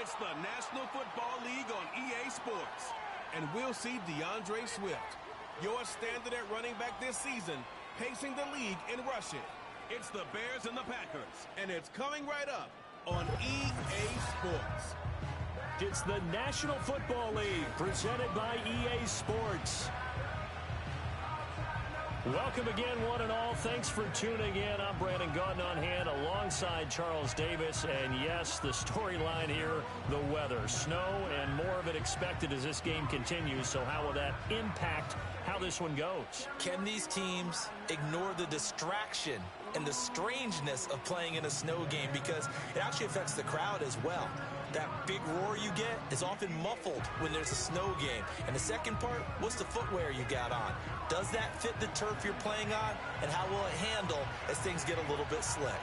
It's the National Football League on EA Sports. And we'll see DeAndre Swift, your standard at running back this season, pacing the league in rushing. It's the Bears and the Packers, and it's coming right up on EA Sports. It's the National Football League, presented by EA Sports. Welcome again, one and all. Thanks for tuning in. I'm Brandon Gaudin on hand alongside Charles Davis. And yes, the storyline here, the weather. Snow and more of it expected as this game continues. So how will that impact how this one goes? Can these teams ignore the distraction and the strangeness of playing in a snow game? Because it actually affects the crowd as well. That big roar you get is often muffled when there's a snow game. And the second part, what's the footwear you got on? Does that fit the turf you're playing on? And how will it handle as things get a little bit slick?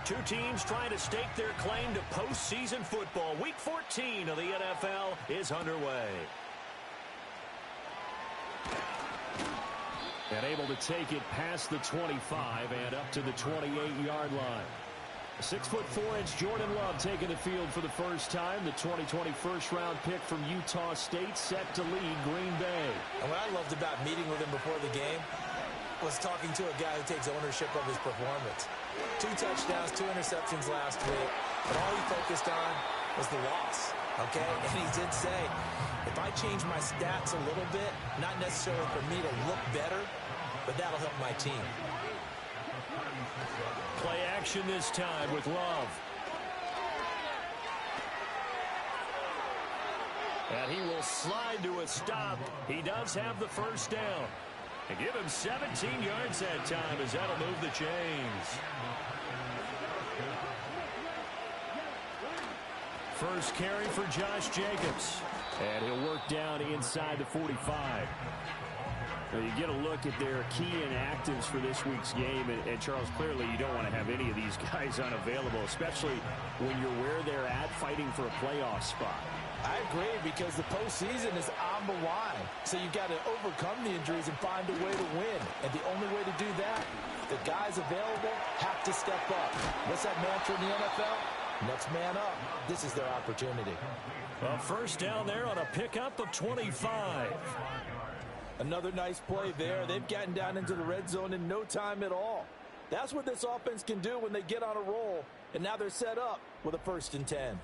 Two teams trying to stake their claim to postseason football. Week 14 of the NFL is underway. And able to take it past the 25 and up to the 28-yard line. 6'4" Jordan Love taking the field for the first time. The 2020 first-round pick from Utah State set to lead Green Bay. And what I loved about meeting with him before the game was talking to a guy who takes ownership of his performance. 2 touchdowns, 2 interceptions last week. But all he focused on was the loss, okay? And he did say, if I change my stats a little bit, not necessarily for me to look better, but that'll help my team. Play action this time with Love. And he will slide to a stop. He does have the first down. And give him 17 yards that time as that'll move the chains. First carry for Josh Jacobs. And he'll work down inside the 45. Now you get a look at their key inactives for this week's game, and Charles, clearly you don't want to have any of these guys unavailable, especially when you're where they're at fighting for a playoff spot. I agree, because the postseason is on the line. So you've got to overcome the injuries and find a way to win. And the only way to do that, the guys available have to step up. What's that mantra in the NFL? Next man up. This is their opportunity. Well, first down there on a pickup of 25. Another nice play there. They've gotten down into the red zone in no time at all. That's what this offense can do when they get on a roll. And now they're set up with a 1st and 10.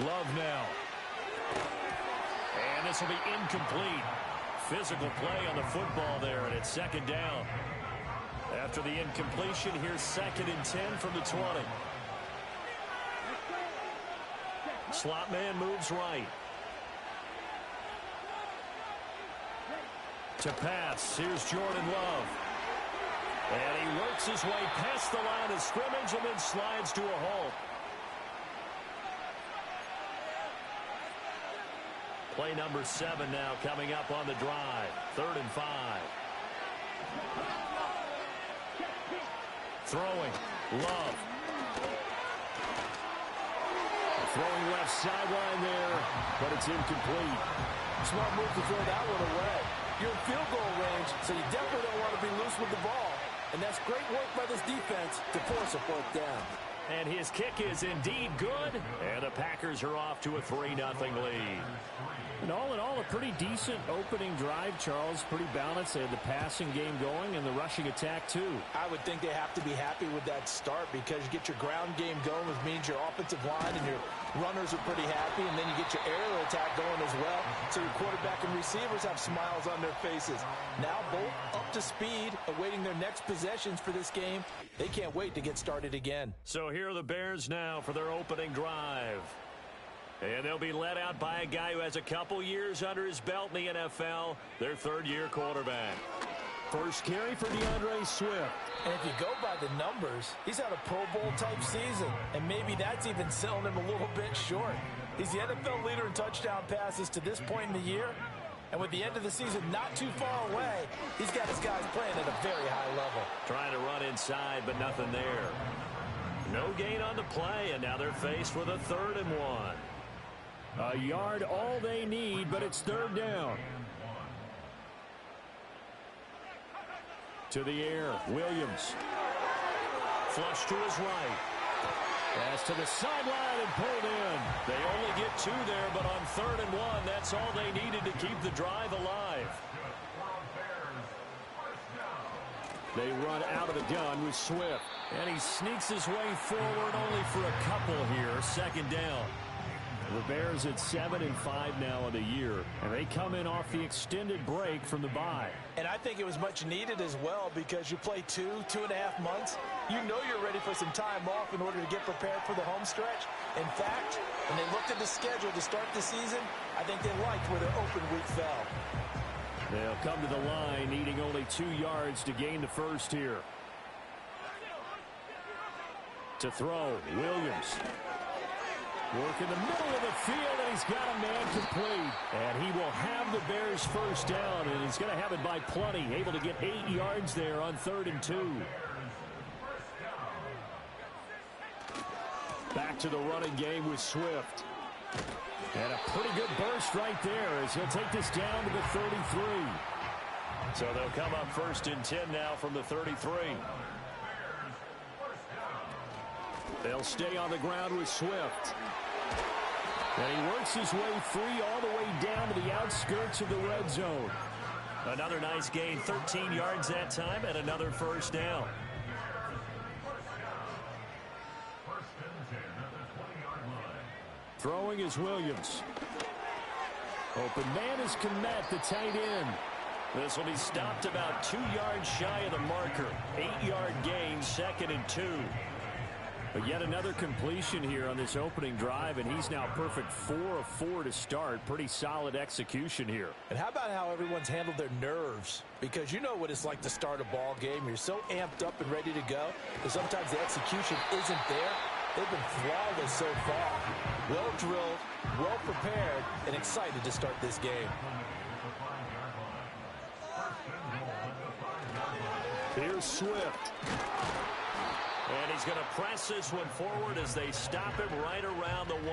Love now. And this will be incomplete. Physical play on the football there, and it's 2nd down. After the incompletion, here's 2nd and 10 from the 20. Slot man moves right. To pass, here's Jordan Love. And he works his way past the line of scrimmage and then slides to a halt. Play number 7 now coming up on the drive. 3rd and 5. Throwing. Love. Throwing left sideline there, but it's incomplete. Smart move to throw that one away. You're in field goal range, so you definitely don't want to be loose with the ball. And that's great work by this defense to force a 4th down. And his kick is indeed good. And the Packers are off to a 3-0 lead. And all in all, a pretty decent opening drive, Charles. Pretty balanced. They had the passing game going and the rushing attack, too. I would think they have to be happy with that start because you get your ground game going, which means your offensive line and your runners are pretty happy, and then you get your aerial attack going as well. So your quarterback and receivers have smiles on their faces. Now both up to speed, awaiting their next possessions for this game. They can't wait to get started again. So here are the Bears now for their opening drive. And they'll be led out by a guy who has a couple years under his belt in the NFL, their 3rd-year quarterback. First carry for DeAndre Swift. And if you go by the numbers, he's had a Pro Bowl-type season, and maybe that's even selling him a little bit short. He's the NFL leader in touchdown passes to this point in the year, and with the end of the season not too far away, he's got his guys playing at a very high level. Trying to run inside, but nothing there. No gain on the play, and now they're faced with a 3rd and 1. A yard all they need, but it's 3rd down. To the air, Williams. Flush to his right. Pass to the sideline and pulled in. They only get 2 there, but on 3rd and 1, that's all they needed to keep the drive alive. They run out of the gun with Swift. And he sneaks his way forward only for a couple here. 2nd down. The Bears at 7-5 now of the year, and they come in off the extended break from the bye. And I think it was much needed as well because you play 2.5 months. You know you're ready for some time off in order to get prepared for the home stretch. In fact, when they looked at the schedule to start the season, I think they liked where their open week fell. They'll come to the line needing only 2 yards to gain the first here. To throw, Williams. Work in the middle of the field, and he's got a man complete. And he will have the Bears' first down, and he's going to have it by plenty. Able to get 8 yards there on 3rd and 2. Back to the running game with Swift. And a pretty good burst right there as he'll take this down to the 33. So they'll come up 1st and 10 now from the 33. They'll stay on the ground with Swift. And he works his way free all the way down to the outskirts of the red zone. Another nice gain, 13 yards that time, and another first down. Throwing is Williams. Open man is Kmet, the tight end. This will be stopped about 2 yards shy of the marker. 8-yard gain, 2nd and 2. But yet another completion here on this opening drive, and he's now perfect 4 of 4 to start. Pretty solid execution here. And how about how everyone's handled their nerves? Because you know what it's like to start a ball game. You're so amped up and ready to go, but sometimes the execution isn't there. They've been flawless so far. Well drilled, well prepared, and excited to start this game. Here's Swift. And And he's going to press this one forward as they stop him right around the 1.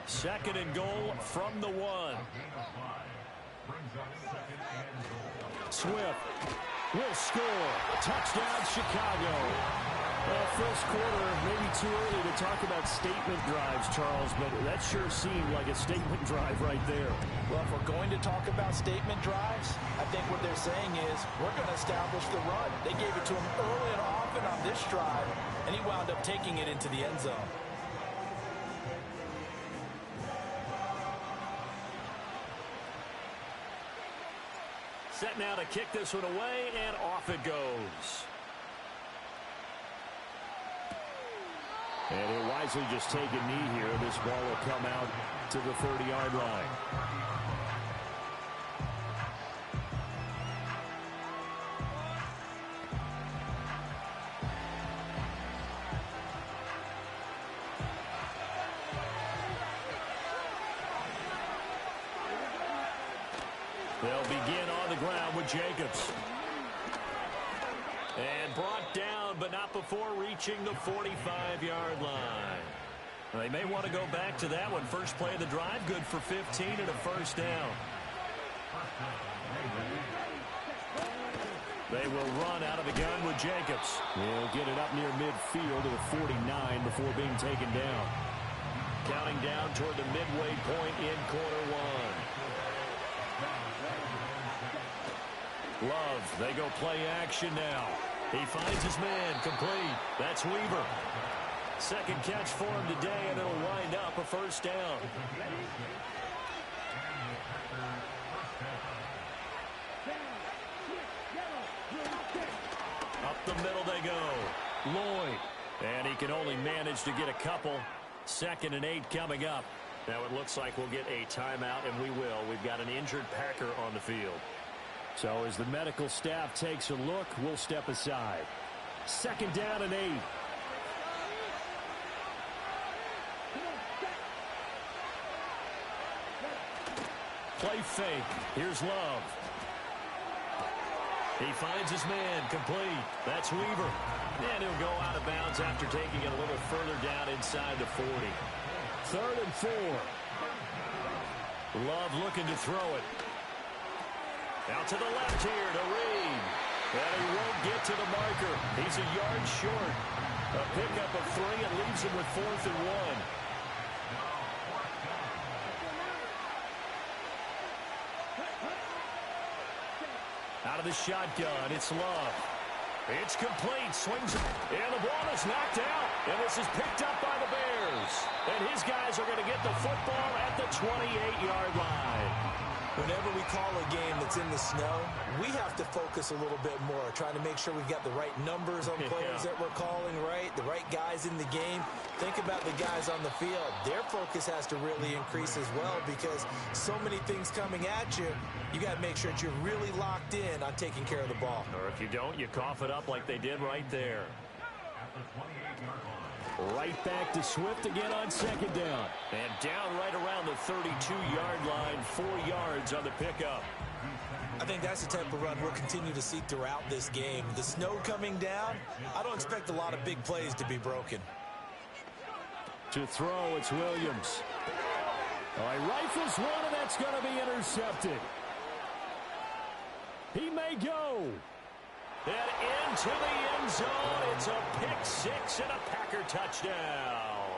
Second and goal from the 1. Swift will score. Touchdown, Chicago. Well, first quarter, maybe too early to talk about statement drives, Charles, but that sure seemed like a statement drive right there. Well, if we're going to talk about statement drives, I think what they're saying is we're going to establish the run. They gave it to him early and often on this drive, and he wound up taking it into the end zone. Set now to kick this one away, and off it goes. And he'll wisely just take a knee here. This ball will come out to the 30-yard line. They'll begin on the ground with Jacobs. And brought down, but not before reaching the 45-yard line. They may want to go back to that one. First play of the drive, good for 15 and a first down. They will run out of the gun with Jacobs. He'll get it up near midfield to the 49 before being taken down. Counting down toward the midway point in quarter 1. Love, they go play action now. He finds his man, complete. That's Weaver. Second catch for him today, and it'll wind up a first down. Up the middle they go. Lloyd. And he can only manage to get a couple. 2nd and 8 coming up. Now it looks like we'll get a timeout, and we will. We've got an injured Packer on the field. So as the medical staff takes a look, we'll step aside. 2nd down and 8. Play fake. Here's Love. He finds his man, complete. That's Weaver. And he'll go out of bounds after taking it a little further down inside the 40. 3rd and 4. Love looking to throw it. Out to the left here to Reed. And he won't get to the marker. He's a yard short. A pickup of 3 and leaves him with 4th and 1. Out of the shotgun, it's Love. It's complete. Swings it. And the ball is knocked out. And this is picked up by the Bears. And his guys are going to get the football at the 28-yard line. Whenever we call a game that's in the snow, we have to focus a little bit more, trying to make sure we've got the right numbers on players that we're calling right, the right guys in the game. Think about the guys on the field. Their focus has to really increase as well because so many things coming at you, you got to make sure that you're really locked in on taking care of the ball. Or if you don't, you cough it up like they did right there. Right back to Swift again on 2nd down. And down right around the 32-yard line, 4 yards on the pickup. I think that's the type of run we'll continue to see throughout this game. The snow coming down, I don't expect a lot of big plays to be broken. To throw, it's Williams. All right, rifles one, and that's going to be intercepted. He may go. And into the end zone, it's a pick-6 and a Packer touchdown.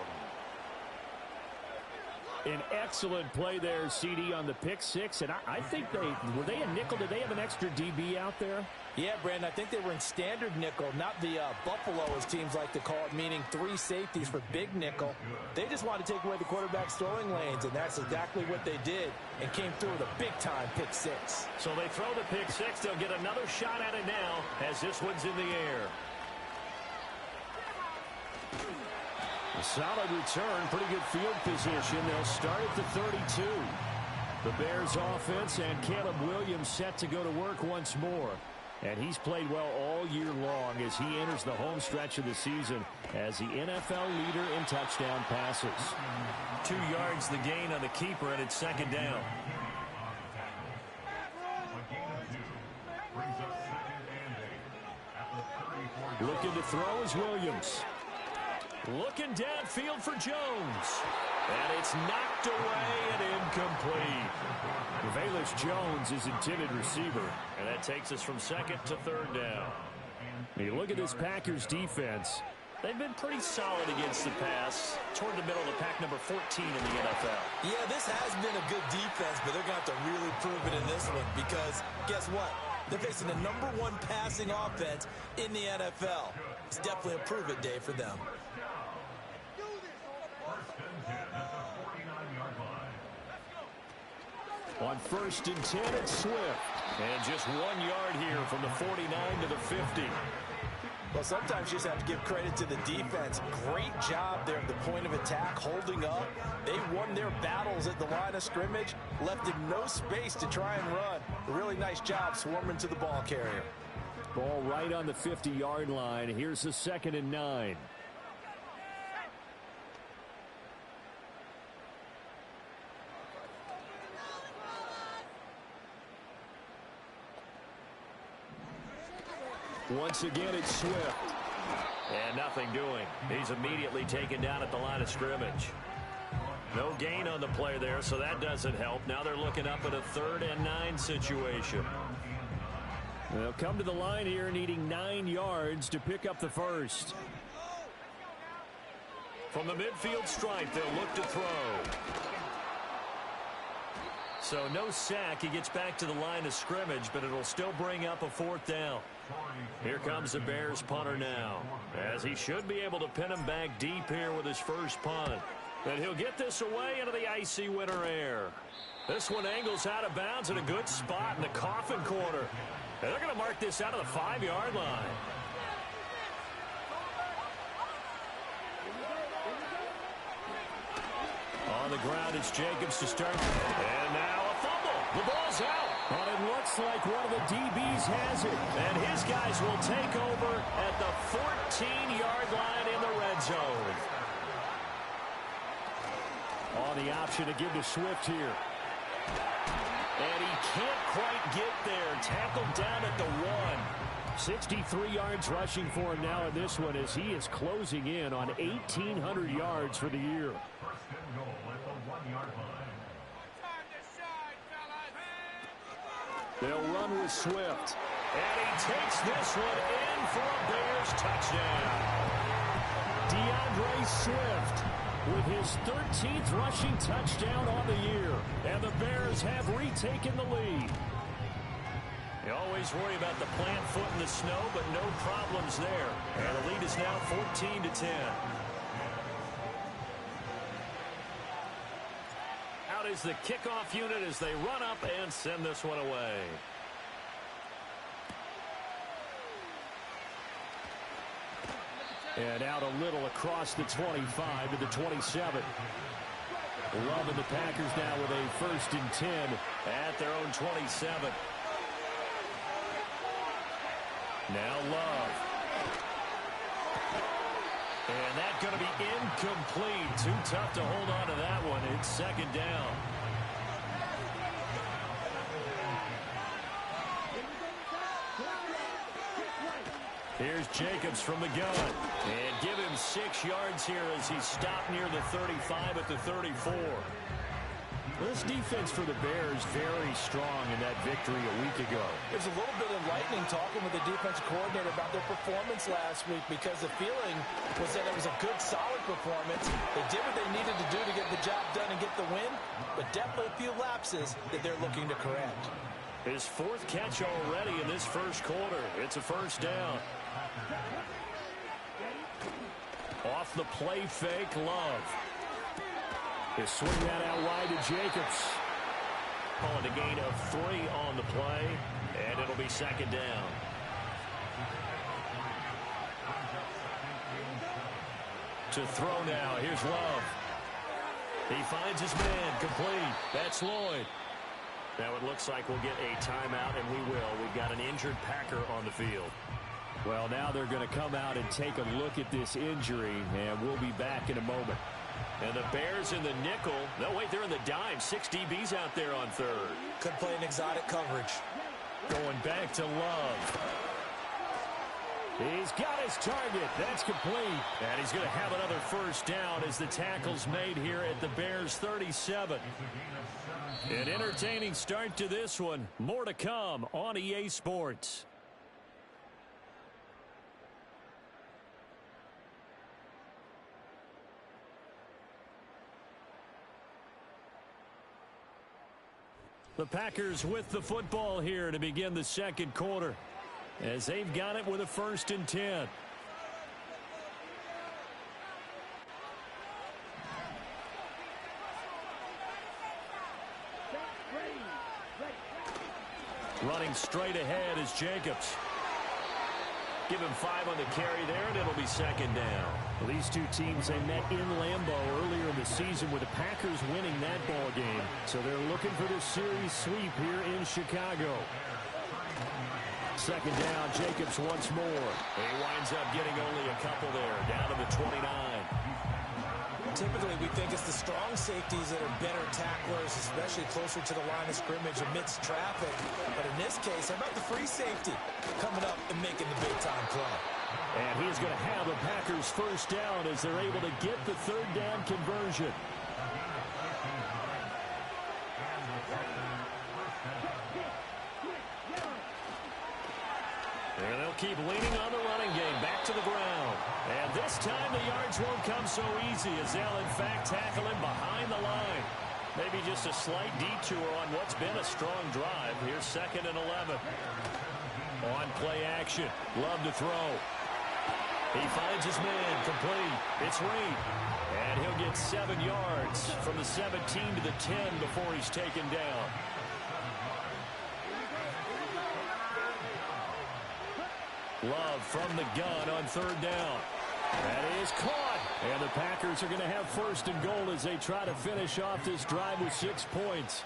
An excellent play there, CD, on the pick-6. And I think were they a nickel? Did they have an extra DB out there? Yeah, Brandon, I think they were in standard nickel, not the Buffalo, as teams like to call it, meaning 3 safeties for big nickel. They just wanted to take away the quarterback's throwing lanes, and that's exactly what they did, and came through with a big-time pick-6. So they throw the pick-6. They'll get another shot at it now as this one's in the air. A solid return, pretty good field position. They'll start at the 32. The Bears offense and Caleb Williams set to go to work once more. And he's played well all year long as he enters the home stretch of the season as the NFL leader in touchdown passes. 2 yards the gain on the keeper, and it's 2nd down. Looking to throw is Williams. Looking downfield for Jones. And it's knocked away and incomplete. Velus Jones is intended receiver. And that takes us from second to third down. You look at this Packers defense. They've been pretty solid against the pass. Toward the middle of the pack, number 14 in the NFL. Yeah, this has been a good defense, but they're going to have to really prove it in this one because guess what? They're facing the #1 passing offense in the NFL. It's definitely a prove-it day for them. On 1st and 10, it's Swift. And just 1 yard here from the 49 to the 50. Well, sometimes you just have to give credit to the defense. Great job there at the point of attack, holding up. They won their battles at the line of scrimmage, left him no space to try and run. A really nice job swarming to the ball carrier. Ball right on the 50-yard line. Here's a 2nd and 9. Once again, it's Swift. And nothing doing. He's immediately taken down at the line of scrimmage. No gain on the play there, so that doesn't help. Now they're looking up at a 3rd and 9 situation. They'll come to the line here needing 9 yards to pick up the first. From the midfield stripe, they'll look to throw. So no sack. He gets back to the line of scrimmage, but it'll still bring up a 4th down. Here comes the Bears punter now, as he should be able to pin him back deep here with his first punt. And he'll get this away into the icy winter air. This one angles out of bounds in a good spot in the coffin corner. And they're going to mark this out of the 5-yard line. On the ground, it's Jacobs to start. And now a fumble. The ball's out. But it looks like one of the DBs has it. And his guys will take over at the 14-yard line in the red zone. On the option to give to Swift here. And he can't quite get there. Tackled down at the 1. 63 yards rushing for him now in this one as he is closing in on 1,800 yards for the year. They'll run with Swift. And he takes this one in for a Bears touchdown. DeAndre Swift with his 13th rushing touchdown on the year. And the Bears have retaken the lead. You always worry about the plant foot in the snow, but no problems there. And the lead is now 14-10. Out is the kickoff unit as they run up and send this one away. And out a little across the 25 to the 27. Love and the Packers now with a 1st and 10 at their own 27. Now Love. And that's going to be incomplete. Too tough to hold on to that one. It's 2nd down. Here's Jacobs from the gun. And give him 6 yards here as he's stopped near the 35 at the 34. This defense for the Bears very strong in that victory a week ago. There's a little bit of lightning talking with the defensive coordinator about their performance last week because the feeling was that it was a good, solid performance. They did what they needed to do to get the job done and get the win, but definitely a few lapses that they're looking to correct. His 4th catch already in this first quarter. It's a 1st down. Off the play fake, Love. He'll swing that out wide to Jacobs. Calling a gain of 3 on the play, and it'll be 2nd down. To throw now, here's Love. He finds his man, complete. That's Lloyd. Now it looks like we'll get a timeout, and we will. We've got an injured Packer on the field. Well, now they're going to come out and take a look at this injury, and we'll be back in a moment. And the Bears in the nickel. No, wait, they're in the dime. 6 DBs out there on 3rd. Could play an exotic coverage. Going back to Love. He's got his target. That's complete. And he's going to have another first down as the tackle's made here at the Bears 37. An entertaining start to this one. More to come on EA Sports. The Packers with the football here to begin the second quarter, as they've got it with a 1st and 10. Running straight ahead is Jacobs. Give him 5 on the carry there, and it'll be 2nd down. Well, these two teams, they met in Lambeau earlier in the season with the Packers winning that ball game. So they're looking for the series sweep here in Chicago. 2nd down, Jacobs once more. He winds up getting only a couple there, down to the 29. Typically, we think it's the strong safeties that are better tacklers, especially closer to the line of scrimmage amidst traffic. But in this case, how about the free safety coming up and making the big-time play? And he's going to have the Packers first down as they're able to get the 3rd down conversion. And they'll keep leaning on the running game back to the ground. And this time the yards won't come so easy as they'll in fact tackle him behind the line. Maybe just a slight detour on what's been a strong drive. Here's 2nd and 11. On play action. Love to throw. He finds his man complete. It's Reed. And he'll get 7 yards from the 17 to the 10 before he's taken down. Love from the gun on 3rd down. That is caught. And the Packers are going to have 1st and goal as they try to finish off this drive with 6 points.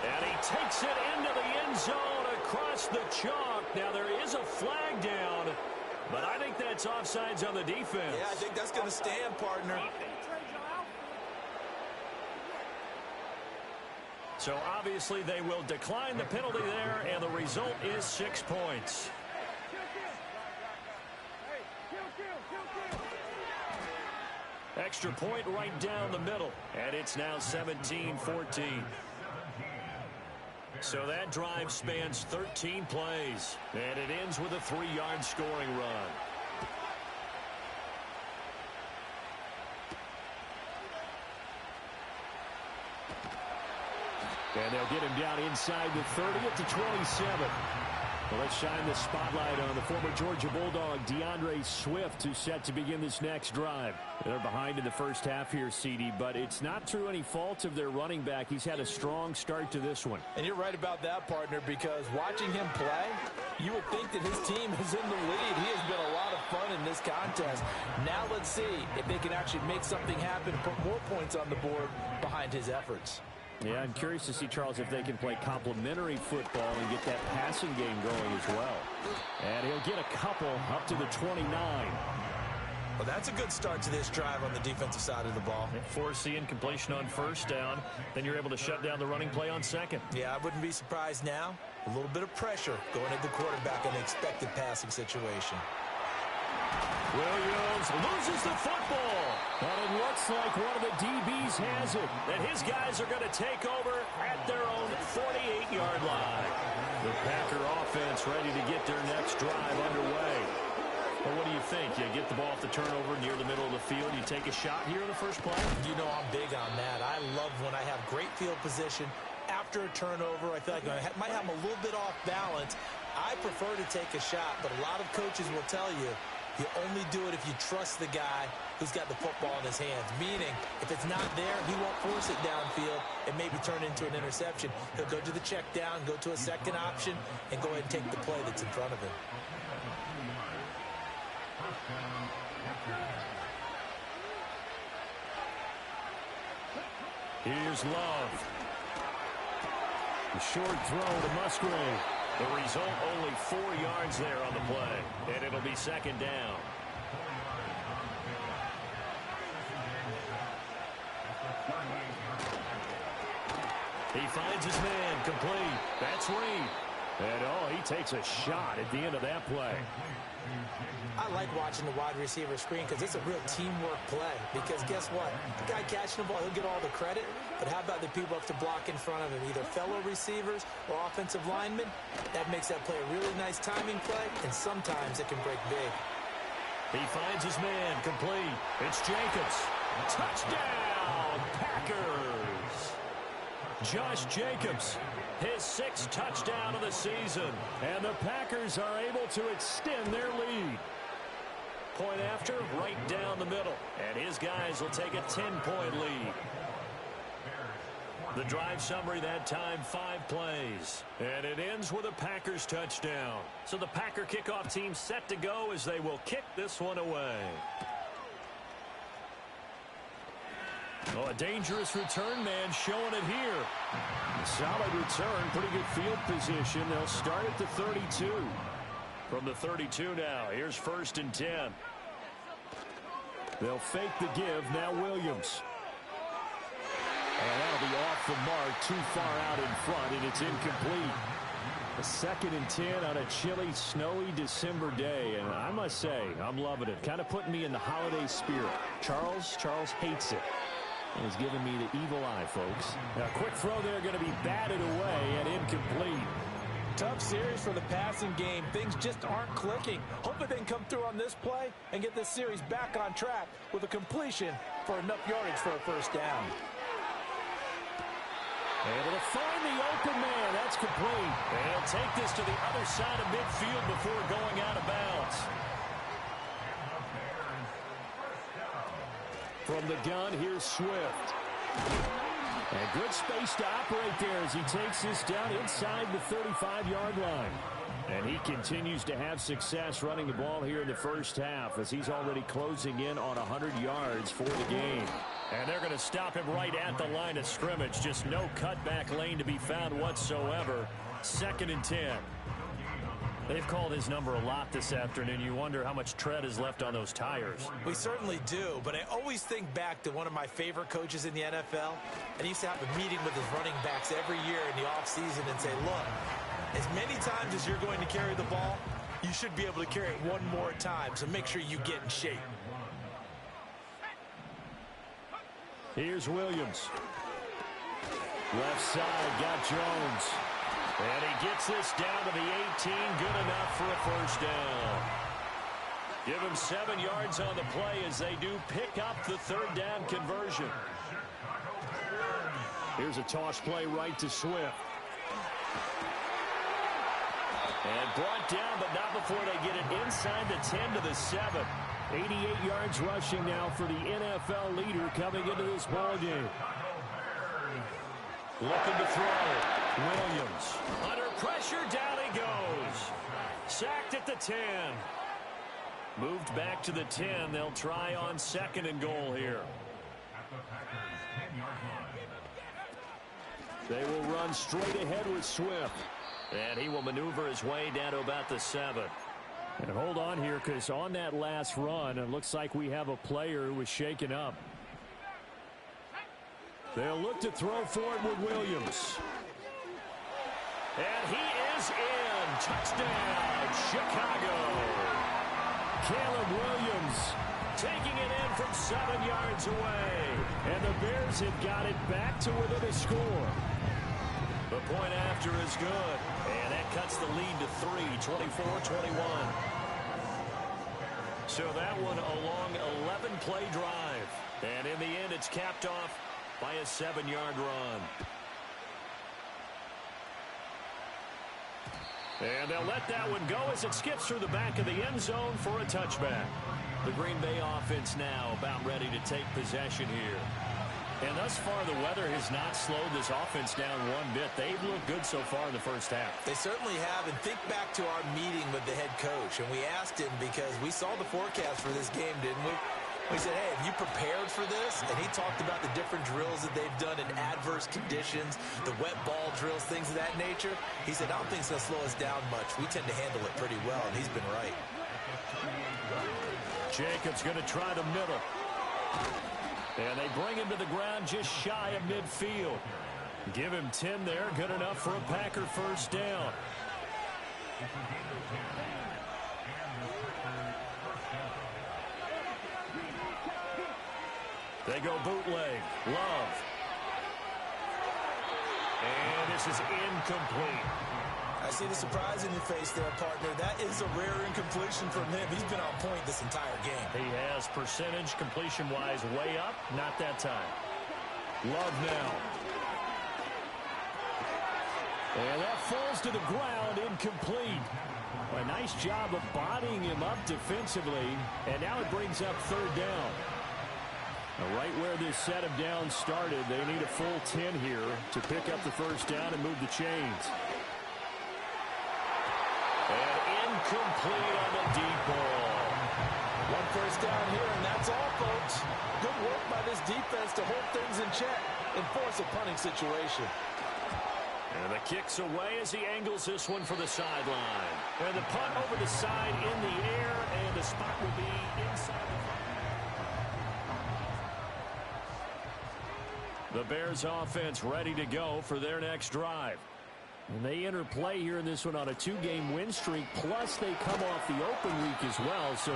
And he takes it into the end zone across the chalk. Now there is a flag down, but I think that's offsides on the defense. Yeah, I think that's going to stand, partner. So obviously they will decline the penalty there, and the result is 6 points. Extra point right down the middle, and it's now 17-14. So that drive spans 13 plays, and it ends with a 3-yard scoring run. And they'll get him down inside the 30 at the 27. Well, let's shine the spotlight on the former Georgia Bulldog, D'Andre Swift, who's set to begin this next drive. They're behind in the first half here, CD, but it's not through any fault of their running back. He's had a strong start to this one. And you're right about that, partner, because watching him play, you would think that his team is in the lead. He has been a lot of fun in this contest. Now let's see if they can actually make something happen, put more points on the board behind his efforts. Yeah, I'm curious to see, Charles, if they can play complementary football and get that passing game going as well. And he'll get a couple up to the 29. Well, that's a good start to this drive on the defensive side of the ball. Force the incompletion on 1st down. Then you're able to shut down the running play on 2nd. Yeah, I wouldn't be surprised now. A little bit of pressure going at the quarterback in an expected passing situation. Williams loses the football. And it looks like one of the DBs has it. And his guys are going to take over at their own 48-yard line. The Packer offense ready to get their next drive underway. Well, what do you think? You get the ball off the turnover near the middle of the field. You take a shot here in the first play? You know I'm big on that. I love when I have great field position after a turnover. I feel like I might have them a little bit off balance. I prefer to take a shot, but a lot of coaches will tell you you only do it if you trust the guy who's got the football in his hands. Meaning, if it's not there, he won't force it downfield and maybe turn into an interception. He'll go to the check down, go to a second option, and go ahead and take the play that's in front of him. Here's Love. The short throw to Musgrave. The result, only 4 yards there on the play. And it'll be 2nd down. He finds his man, complete. That's Reed. And, he takes a shot at the end of that play. I like watching the wide receiver screen because it's a real teamwork play. Because guess what? The guy catching the ball, he'll get all the credit. But how about the people have to block in front of him, either fellow receivers or offensive linemen? That makes that play a really nice timing play, and sometimes it can break big. He finds his man, complete. It's Jacobs. Touchdown, Packers! Josh Jacobs, his 6th touchdown of the season. And the Packers are able to extend their lead. Point after, right down the middle. And his guys will take a 10-point lead. The drive summary that time, 5 plays. And it ends with a Packers touchdown. So the Packer kickoff team set to go as they will kick this one away. Oh, a dangerous return man showing it here. Solid return, pretty good field position. They'll start at the 32. From the 32 now, here's 1st and 10. They'll fake the give, now Williams. And that'll be off the mark, too far out in front, and it's incomplete. A 2nd and 10 on a chilly, snowy December day, and I must say, I'm loving it. Kind of putting me in the holiday spirit. Charles hates it. And he's giving me the evil eye, folks. Now, a quick throw there, going to be batted away and incomplete. Tough series for the passing game. Things just aren't clicking. Hopefully they can come through on this play and get this series back on track with a completion for enough yardage for a 1st down. Able to find the open man. That's complete. And he'll take this to the other side of midfield before going out of bounds. From the gun, here's Swift. And good space to operate there as he takes this down inside the 35-yard line. And he continues to have success running the ball here in the first half as he's already closing in on 100 yards for the game. And they're going to stop him right at the line of scrimmage. Just no cutback lane to be found whatsoever. 2nd and 10. They've called his number a lot this afternoon. You wonder how much tread is left on those tires. We certainly do, but I always think back to one of my favorite coaches in the NFL. And he used to have a meeting with his running backs every year in the offseason and say, look, as many times as you're going to carry the ball, you should be able to carry it one more time, so make sure you get in shape. Here's Williams. Left side, got Jones. And he gets this down to the 18. Good enough for a 1st down. Give him 7 yards on the play as they do pick up the 3rd down conversion. Here's a toss play right to Swift. And brought down, but not before they get it inside the 10 to the 7. 88 yards rushing now for the NFL leader coming into this ballgame. Looking to throw. Williams. Under pressure, down he goes. Sacked at the 10. Moved back to the 10. They'll try on 2nd and goal here. They will run straight ahead with Swift. And he will maneuver his way down to about the 7. And hold on here, because on that last run, it looks like we have a player who was shaken up. They'll look to throw for it with Williams. And he is in. Touchdown, Chicago. Caleb Williams taking it in from 7 yards away. And the Bears have got it back to within a score. The point after is good. And that cuts the lead to 3, 24-21. So that one a long 11-play drive. And in the end, it's capped off by a 7-yard run. And they'll let that one go as it skips through the back of the end zone for a touchback. The Green Bay offense now about ready to take possession here. And thus far, the weather has not slowed this offense down one bit. They've looked good so far in the first half. They certainly have. And think back to our meeting with the head coach. And we asked him because we saw the forecast for this game, didn't we? We said, hey, have you prepared for this? And he talked about the different drills that they've done in adverse conditions, the wet ball drills, things of that nature. He said, I don't think it's going to slow us down much. We tend to handle it pretty well, and he's been right. Jacobs going to try the middle. And they bring him to the ground just shy of midfield. Give him 10 there. Good enough for a Packer first down. They go bootleg. Love. And this is incomplete. I see the surprise in your face there, partner. That is a rare incompletion from him. He's been on point this entire game. He has percentage completion-wise way up. Not that time. Love now. And that falls to the ground, incomplete. A nice job of bodying him up defensively. And now it brings up third down. Right where this set of downs started, they need a full 10 here to pick up the first down and move the chains. And incomplete on the deep ball. One first down here, and that's all, folks. Good work by this defense to hold things in check and force a punting situation. And the kick's away as he angles this one for the sideline. And the punt over the side in the air, and the spot will be inside the Bears offense ready to go for their next drive. And they enter play here in this one on a 2-game win streak, plus they come off the open week as well. So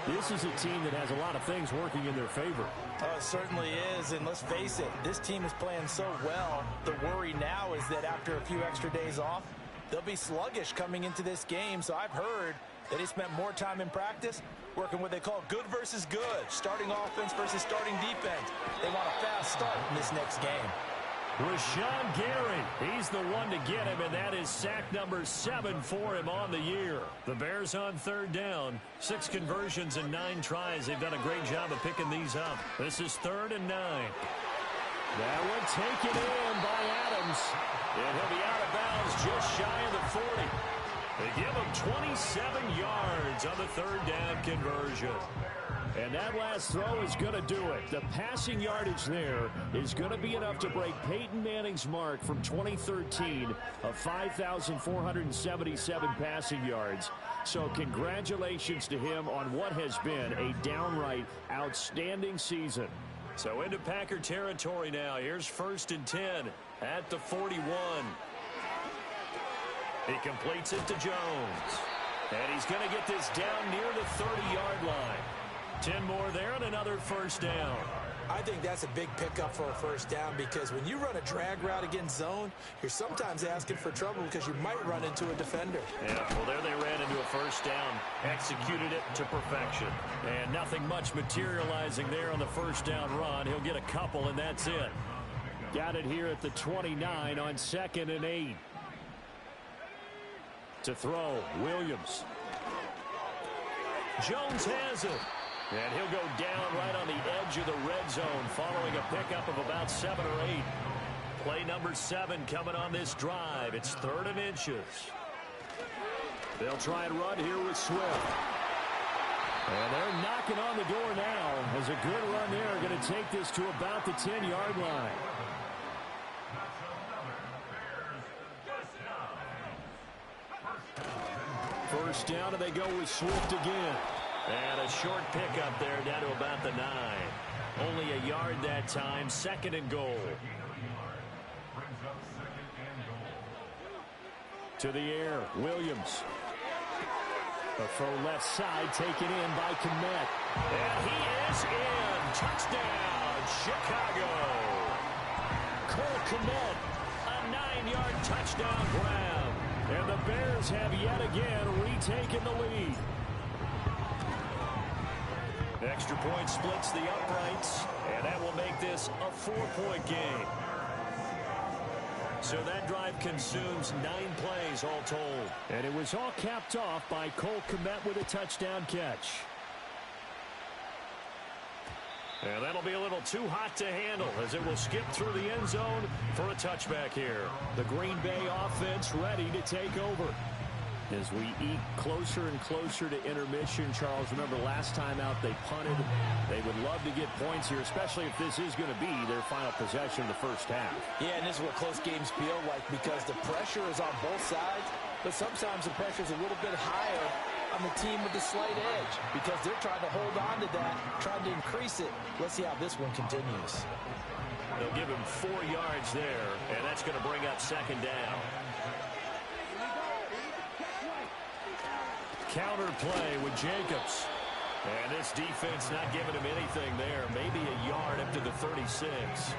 this is a team that has a lot of things working in their favor. Oh, it certainly is, and let's face it, this team is playing so well. The worry now is that after a few extra days off, they'll be sluggish coming into this game. So I've heard that he spent more time in practice working what they call good versus good, starting offense versus starting defense. They want a fast start in this next game. Rashawn Gary, he's the one to get him, and that is sack number 7 for him on the year. The Bears on third down, 6 conversions and 9 tries. They've done a great job of picking these up. This is 3rd and 9. That one taken in by Adams, and he'll be out of bounds just shy of the 40. They give him 27 yards on the third down conversion. And that last throw is going to do it. The passing yardage there is going to be enough to break Peyton Manning's mark from 2013 of 5,477 passing yards. So congratulations to him on what has been a downright outstanding season. So into Packer territory now. Here's 1st and 10 at the 41. He completes it to Jones. And he's going to get this down near the 30-yard line. 10 more there and another first down. I think that's a big pickup for a first down because when you run a drag route against zone, you're sometimes asking for trouble because you might run into a defender. Yeah, well, there they ran into a first down, executed it to perfection. And nothing much materializing there on the first down run. He'll get a couple, and that's it. Got it here at the 29 on 2nd and 8. To throw, Williams. Jones has it. And he'll go down right on the edge of the red zone following a pickup of about 7 or 8. Play number 7 coming on this drive. It's 3rd and inches. They'll try and run here with Swift. And they're knocking on the door now. As a good run there, going to take this to about the 10-yard line. First down, and they go with Swift again. And a short pickup there down to about the 9. Only a yard that time. 2nd and goal. To the air, Williams. A throw left side taken in by Kmet. And he is in. Touchdown, Chicago. Cole Kmet, a 9-yard touchdown grab. And the Bears have yet again retaken the lead. Extra point splits the uprights, and that will make this a 4-point game. So that drive consumes 9 plays all told. And it was all capped off by Cole Kmet with a touchdown catch. And that'll be a little too hot to handle as it will skip through the end zone for a touchback here. The Green Bay offense ready to take over. As we eke closer and closer to intermission, Charles, remember last time out they punted. They would love to get points here, especially if this is going to be their final possession of the first half. Yeah, and this is what close games feel like because the pressure is on both sides, but sometimes the pressure is a little bit higher on the team with the slight edge because they're trying to hold on to that, trying to increase it. Let's see how this one continues. They'll give him 4 yards there, and that's going to bring up second down. Counter play with Jacobs. And this defense not giving him anything there. Maybe a yard up to the 36.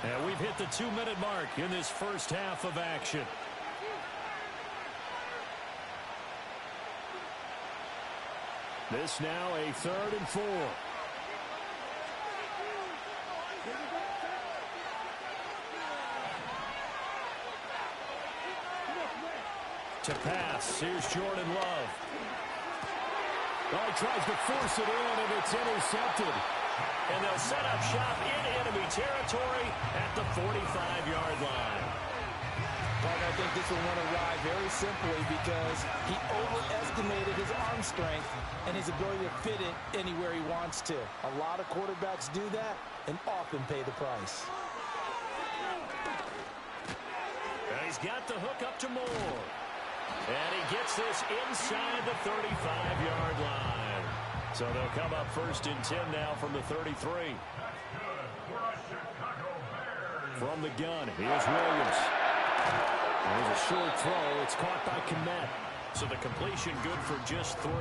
And we've hit the 2-minute mark in this first half of action. This now a 3rd and 4. To pass, here's Jordan Love. Oh, he tries to force it in, and it's intercepted. And they'll set up shop in enemy territory at the 45-yard line. I think this will want to ride very simply because he overestimated his arm strength and his ability to fit it anywhere he wants to. A lot of quarterbacks do that and often pay the price. And he's got the hook up to Moore. And he gets this inside the 35-yard line. So they'll come up 1st and 10 now from the 33. From the gun, here's Williams. There's a short throw. It's caught by Kmet. So the completion good for just 3.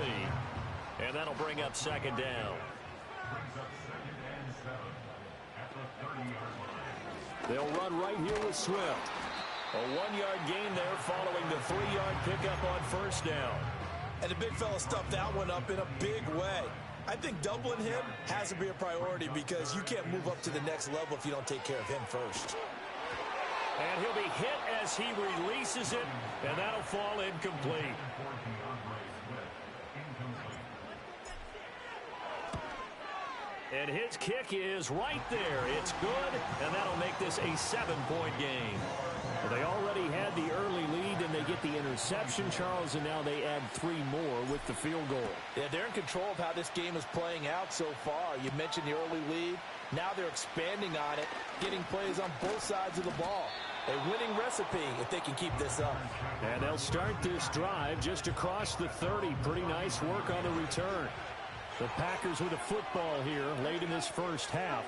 And that'll bring up second down. They'll run right here with Swift. A 1-yard gain there following the 3-yard pickup on 1st down. And the big fella stuffed that one up in a big way. I think doubling him has to be a priority because you can't move up to the next level if you don't take care of him first. And he'll be hit as he releases it, and that'll fall incomplete. And his kick is right there. It's good, and that'll make this a 7-point game. Well, they already had the early lead, and they get the interception, Charles, and now they add 3 more with the field goal. Yeah, they're in control of how this game is playing out so far. You mentioned the early lead. Now they're expanding on it, getting plays on both sides of the ball. A winning recipe if they can keep this up. And they'll start this drive just across the 30. Pretty nice work on the return. The Packers with a football here late in this first half.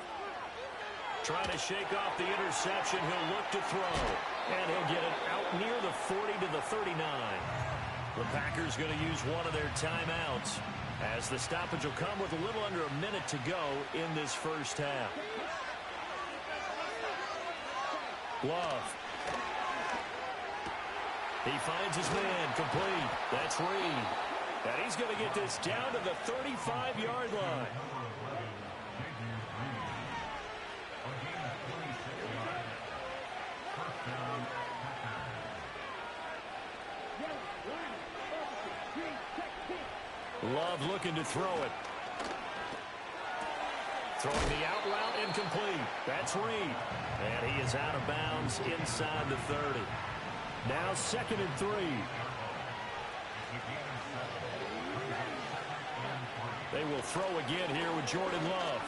Trying to shake off the interception. He'll look to throw. And he'll get it out near the 40 to the 39. The Packers going to use one of their timeouts as the stoppage will come with a little under a minute to go in this first half. Love. He finds his man complete. That's Reed. And he's going to get this down to the 35-yard line. Love looking to throw it. Throwing the out route incomplete. That's Reed. And he is out of bounds inside the 30. Now 2nd and 3. They will throw again here with Jordan Love.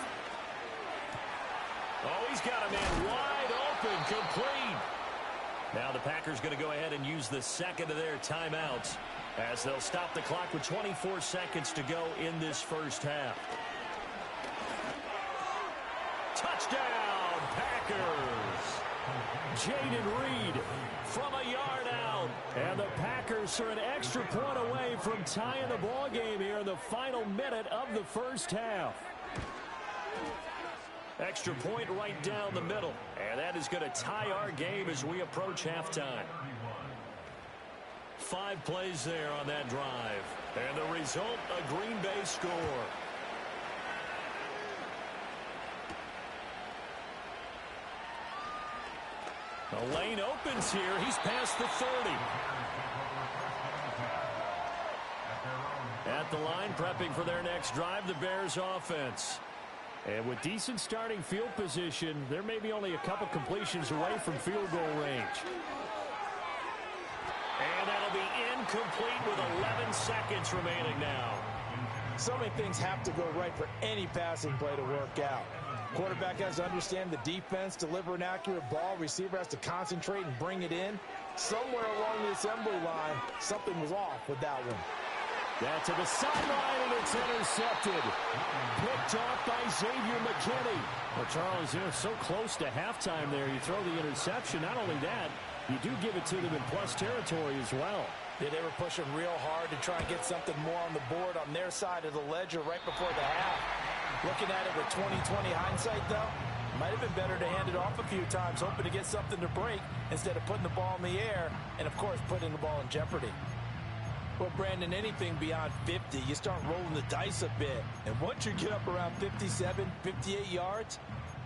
Oh, he's got a man wide open, complete. Now the Packers going to go ahead and use the second of their timeouts as they'll stop the clock with 24 seconds to go in this first half. Touchdown, Packers! Jaden Reed from a yard out. And the Packers are an extra point away from tying the ball game here in the final minute of the first half. Extra point right down the middle. And that is going to tie our game as we approach halftime. 5 plays there on that drive. And the result, a Green Bay score. The lane opens here. He's past the 30. At the line, prepping for their next drive, the Bears offense. And with decent starting field position, there may be only a couple completions away from field goal range. And that'll be incomplete with 11 seconds remaining now. So many things have to go right for any passing play to work out. Quarterback has to understand the defense, deliver an accurate ball. Receiver has to concentrate and bring it in. Somewhere along the assembly line, something was off with that one. That to the sideline, and it's intercepted. Picked off by Xavier McKinney. Well, Charles, you're so close to halftime there. You throw the interception. Not only that, you do give it to them in plus territory as well. Yeah, they were pushing real hard to try and get something more on the board on their side of the ledger right before the half. Looking at it with 20/20 hindsight, though, might have been better to hand it off a few times, hoping to get something to break instead of putting the ball in the air and, of course, putting the ball in jeopardy. Well, Brandon, anything beyond 50, you start rolling the dice a bit. And once you get up around 57, 58 yards,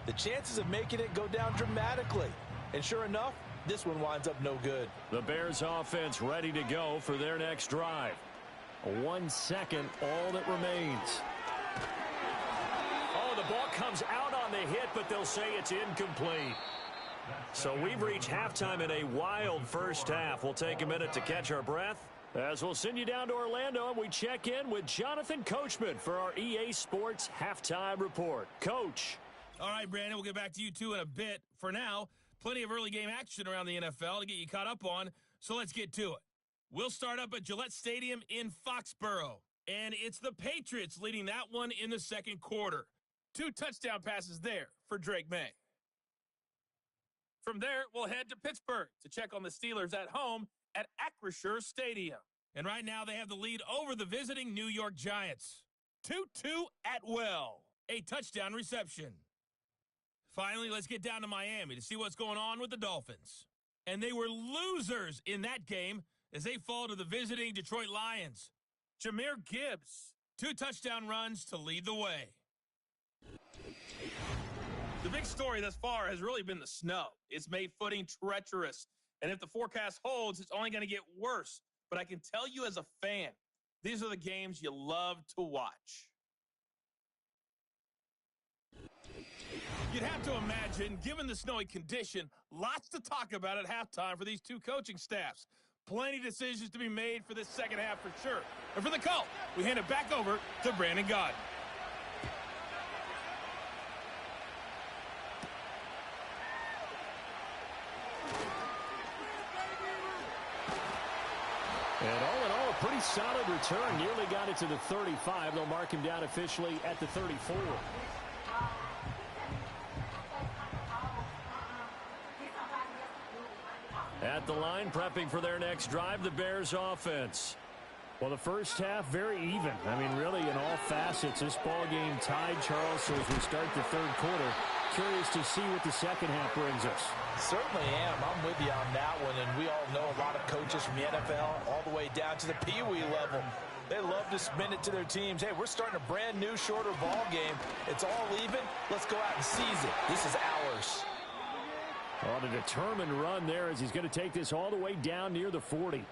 the chances of making it go down dramatically. And sure enough, this one winds up no good. The Bears offense ready to go for their next drive. 1 second, all that remains. Oh, the ball comes out on the hit, but they'll say it's incomplete. So we've reached halftime in a wild first half. We'll take a minute to catch our breath as we'll send you down to Orlando and we check in with Jonathan Coachman for our EA Sports Halftime Report. Coach. All right, Brandon, we'll get back to you two in a bit. For now, plenty of early game action around the NFL to get you caught up on, so let's get to it. We'll start up at Gillette Stadium in Foxborough, and it's the Patriots leading that one in the second quarter. 2 touchdown passes there for Drake May. From there, we'll head to Pittsburgh to check on the Steelers at home at Acrisure Stadium. And right now they have the lead over the visiting New York Giants. Tutu Atwell, a touchdown reception. Finally, let's get down to Miami to see what's going on with the Dolphins. And they were losers in that game as they fall to the visiting Detroit Lions. Jahmyr Gibbs, 2 touchdown runs to lead the way. The big story thus far has really been the snow. It's made footing treacherous. And if the forecast holds, it's only going to get worse. But I can tell you as a fan, these are the games you love to watch. You'd have to imagine, given the snowy condition, lots to talk about at halftime for these two coaching staffs. Plenty of decisions to be made for this second half for sure. And for the call, we hand it back over to Brandon Gaudin. And all in all, a pretty solid return. Nearly got it to the 35. They'll mark him down officially at the 34. At the line, prepping for their next drive, the Bears offense. Well, the first half, very even. I mean, really, in all facets, this ball game tied, Charles. So as we start the third quarter, curious to see what the second half brings us. Certainly am. I'm with you on that one. And we all know a lot of coaches from the NFL all the way down to the Pee-wee level. They love to spin it to their teams. Hey, we're starting a brand new, shorter ball game. It's all even. Let's go out and seize it. This is ours. On a determined run there as he's going to take this all the way down near the 40.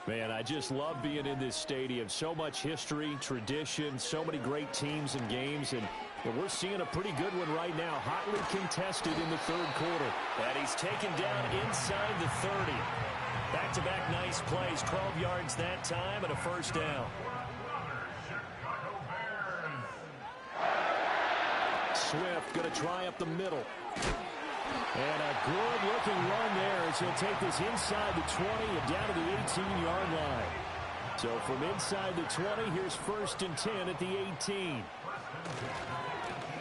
Man, I just love being in this stadium. So much history, tradition, so many great teams and games. And we're seeing a pretty good one right now. Hotly contested in the third quarter. And he's taken down inside the 30. Back-to-back nice plays. 12 yards that time and a first down. Swift going to try up the middle. And a good-looking run there as he'll take this inside the 20 and down to the 18-yard line. So from inside the 20, here's 1st and 10 at the 18.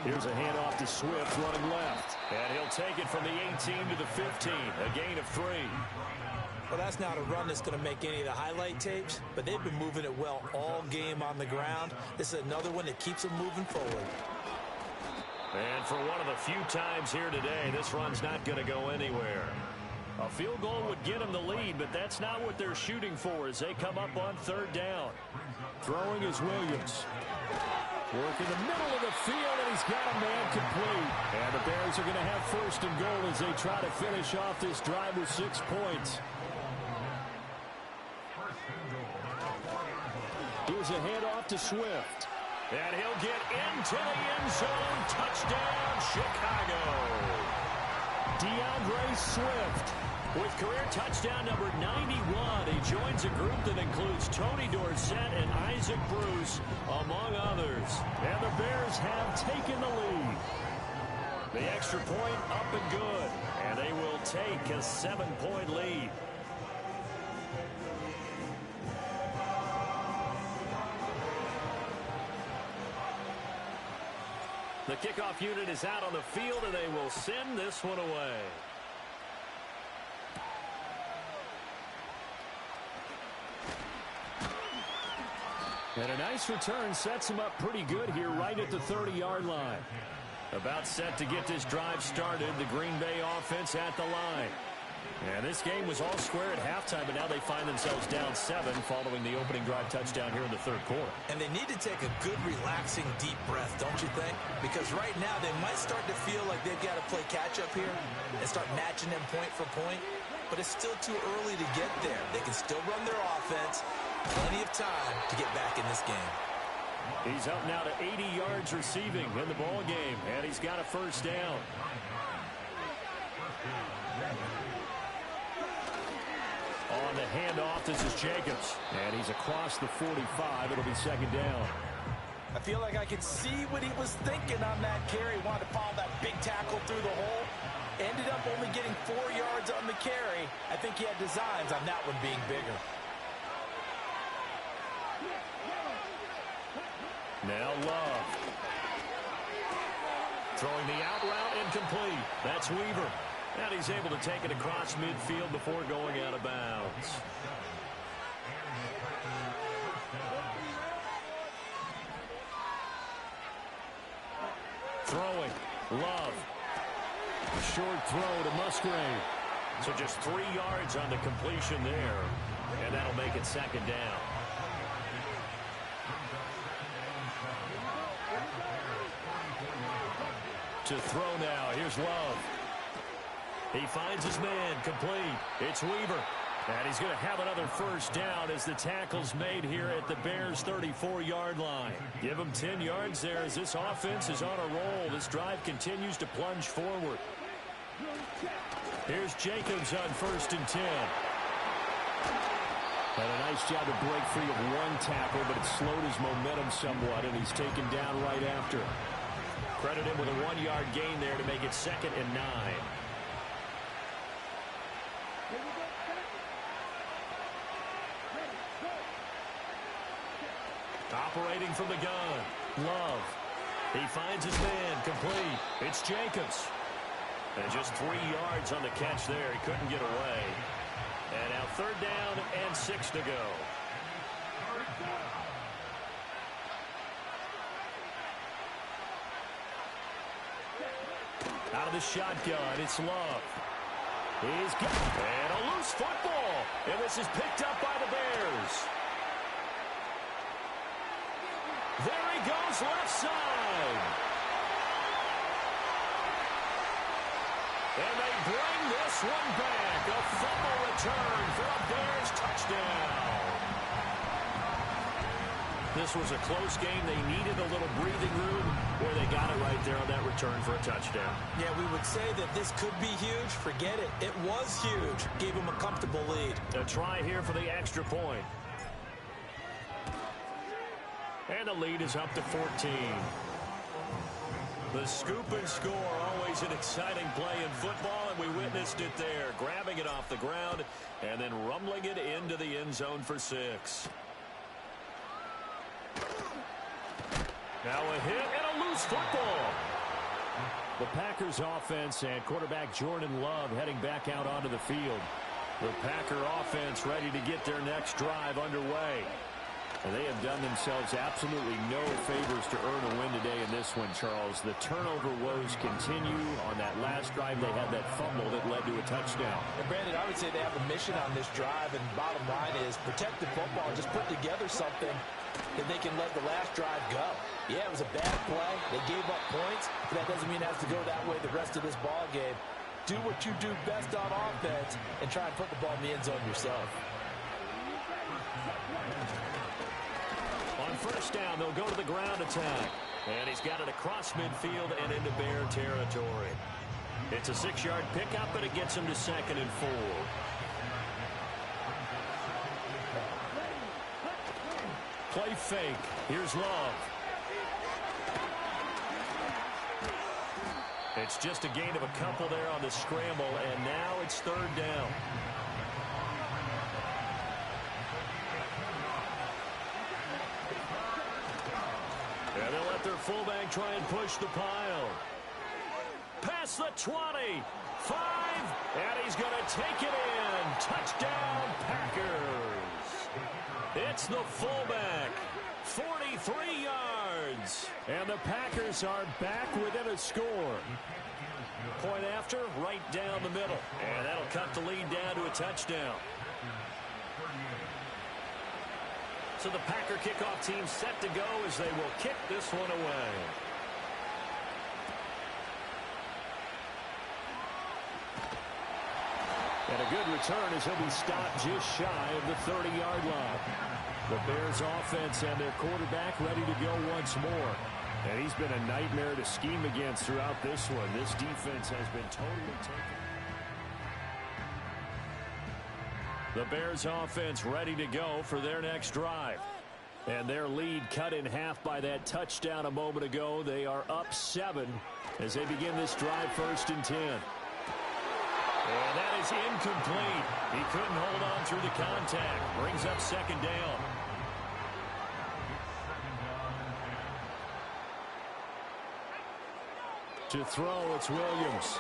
Here's a handoff to Swift running left. And he'll take it from the 18 to the 15, a gain of 3. Well, that's not a run that's going to make any of the highlight tapes, but they've been moving it well all game on the ground. This is another one that keeps them moving forward. And for one of the few times here today, this run's not going to go anywhere. A field goal would get them the lead, but that's not what they're shooting for as they come up on 3rd down. Throwing is Williams. Work in the middle of the field, and he's got a man complete. And the Bears are going to have 1st and goal as they try to finish off this drive with 6 points. Here's a handoff to Swift. And he'll get into the end zone. Touchdown, Chicago. DeAndre Swift with career touchdown number 91. He joins a group that includes Tony Dorsett and Isaac Bruce, among others. And the Bears have taken the lead. The extra point up and good. And they will take a 7-point lead. The kickoff unit is out on the field, and they will send this one away. And a nice return sets him up pretty good here right at the 30-yard line. About set to get this drive started, the Green Bay offense at the line. And this game was all square at halftime, but now they find themselves down 7 following the opening drive touchdown here in the third quarter. And they need to take a good, relaxing, deep breath, don't you think? Because right now they might start to feel like they've got to play catch-up here and start matching them point for point. But it's still too early to get there. They can still run their offense. Plenty of time to get back in this game. He's up now to 80 yards receiving in the ball game, and he's got a first down. On the handoff, this is Jacobs, and he's across the 45. It'll be second down. I feel like I can see what he was thinking on that carry. Wanted to follow that big tackle through the hole. Ended up only getting 4 yards on the carry. I think he had designs on that one being bigger. Now Love. Throwing the out route incomplete. That's Weaver. And he's able to take it across midfield before going out of bounds. Throwing. Love. A short throw to Musgrave. So just 3 yards on the completion there. And that'll make it second down. To throw now. Here's Love. He finds his man complete. It's Weaver. And he's going to have another first down as the tackle's made here at the Bears' 34-yard line. Give him 10 yards there as this offense is on a roll. This drive continues to plunge forward. Here's Jacobs on 1st and 10. And a nice job to break free of one tackle, but it slowed his momentum somewhat, and he's taken down right after. Credit him with a 1-yard gain there to make it 2nd and 9. Operating from the gun. Love. He finds his man complete. It's Jacobs. And just 3 yards on the catch there. He couldn't get away. And now 3rd down and 6 to go. Out of the shotgun, it's Love. He's got and a loose football. And this is picked up by the Bears. There he goes, left side. And they bring this one back. A fumble return for a Bears touchdown. This was a close game. They needed a little breathing room, where they got it right there on that return for a touchdown. Yeah, we would say that this could be huge. Forget it. It was huge. Gave him a comfortable lead. A try here for the extra point. And the lead is up to 14. The scoop and score, always an exciting play in football, and we witnessed it there. Grabbing it off the ground and then rumbling it into the end zone for 6. Now a hit and a loose football. The Packers offense and quarterback Jordan Love heading back out onto the field. The Packer offense ready to get their next drive underway. And they have done themselves absolutely no favors to earn a win today in this one, Charles. The turnover woes continue. On that last drive, they had that fumble that led to a touchdown. And Brandon, I would say they have a mission on this drive, and bottom line is protect the football. Just put together something that they can let the last drive go. Yeah, it was a bad play. They gave up points, but that doesn't mean it has to go that way the rest of this ball game. Do what you do best on offense and try and put the ball in the end zone yourself. On 1st down, they'll go to the ground attack. And he's got it across midfield and into Bear territory. It's a 6-yard pickup, but it gets him to 2nd and 4. Play fake. Here's Love. It's just a gain of a couple there on the scramble, and now it's 3rd down. And they'll let their fullback try and push push the pile. Past the 20. 5. And he's going to take it in. Touchdown, Packers. It's the fullback. 43 yards. And the Packers are back within a score. Point after, right down the middle. And that'll cut the lead down to a touchdown. So the Packer kickoff team set to go as they will kick this one away. And a good return as he'll be stopped just shy of the 30-yard line. The Bears offense and their quarterback ready to go once more. And he's been a nightmare to scheme against throughout this one. This defense has been totally taken. The Bears offense ready to go for their next drive. And their lead cut in half by that touchdown a moment ago. They are up 7 as they begin this drive 1st and 10. And that is incomplete. He couldn't hold on through the contact. Brings up 2nd down. To throw, it's Williams.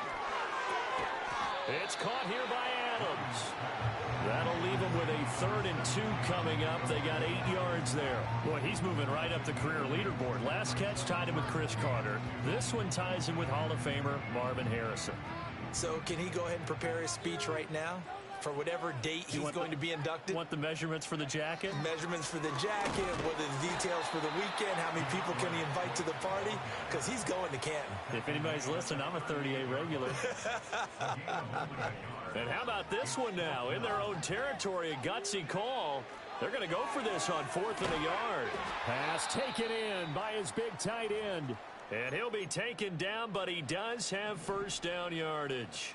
It's caught here by Adams. That'll leave him with a 3rd and 2 coming up. They got 8 yards there. Boy, he's moving right up the career leaderboard. Last catch tied him with Chris Carter. This one ties him with Hall of Famer Marvin Harrison. So can he go ahead and prepare his speech right now for whatever date he's going to be inducted? Want the measurements for the jacket? Measurements for the jacket, what are the details for the weekend, how many people can he invite to the party? Because he's going to Canton. If anybody's listening, I'm a 38 regular. And how about this one now? In their own territory, a gutsy call. They're going to go for this on 4th and a yard. Pass taken in by his big tight end. And he'll be taken down, but he does have 1st down yardage.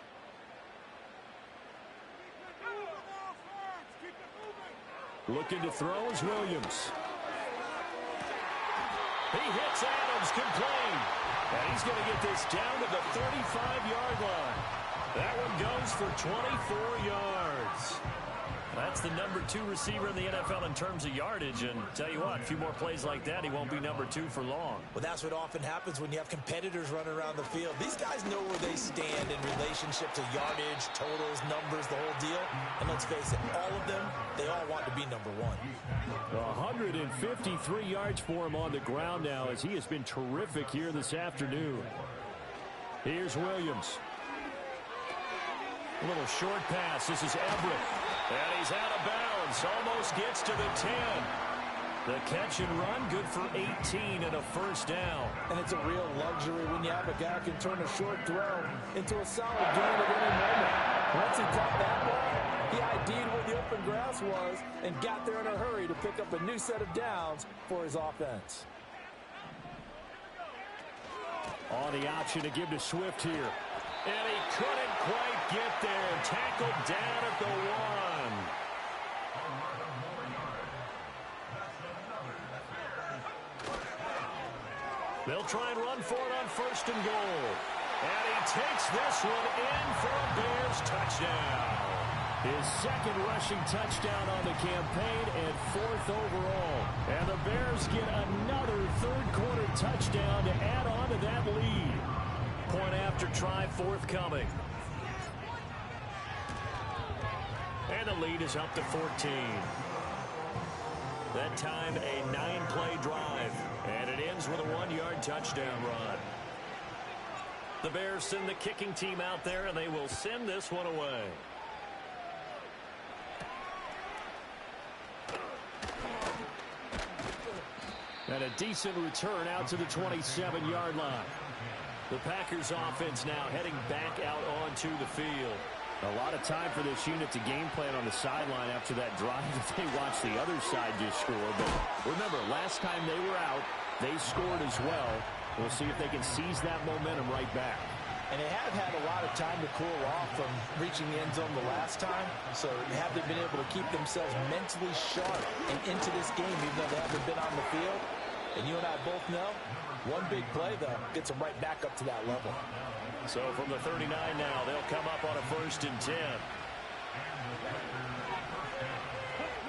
Looking to throw is Williams. He hits Adams complete. And he's going to get this down to the 35-yard line. That one goes for 24 yards. That's the number 2 receiver in the NFL in terms of yardage. And tell you what, a few more plays like that, he won't be number 2 for long. Well, that's what often happens when you have competitors running around the field. These guys know where they stand in relationship to yardage, totals, numbers, the whole deal. And let's face it, all of them, they all want to be number 1. 153 yards for him on the ground now as he has been terrific here this afternoon. Here's Williams. A little short pass. This is Everett. And he's out of bounds. Almost gets to the 10. The catch and run, good for 18 and a 1st down. And it's a real luxury when you have a guy who can turn a short throw into a solid gain at any moment. Once he caught that ball, he ID'd where the open grass was and got there in a hurry to pick up a new set of downs for his offense. On the option to give to Swift here. And he couldn't quite get there. Tackled down at the 1. They'll try and run for it on 1st and goal. And he takes this one in for a Bears touchdown. His 2nd rushing touchdown on the campaign and 4th overall. And the Bears get another 3rd quarter touchdown to add on to that lead. Point after try forthcoming. And the lead is up to 14. That time a 9-play drive. And it ends with a 1-yard touchdown run. The Bears send the kicking team out there, and they will send this one away. And a decent return out to the 27-yard line. The Packers offense now heading back out onto the field. A lot of time for this unit to game plan on the sideline after that drive if they watch the other side just score. But remember, last time they were out, they scored as well. We'll see if they can seize that momentum right back. And they have had a lot of time to cool off from reaching the end zone the last time. So have they been able to keep themselves mentally sharp and into this game even though they haven't been on the field? And you and I both know, one big play, though, gets them right back up to that level. So from the 39 now, they'll come up on a 1st and 10.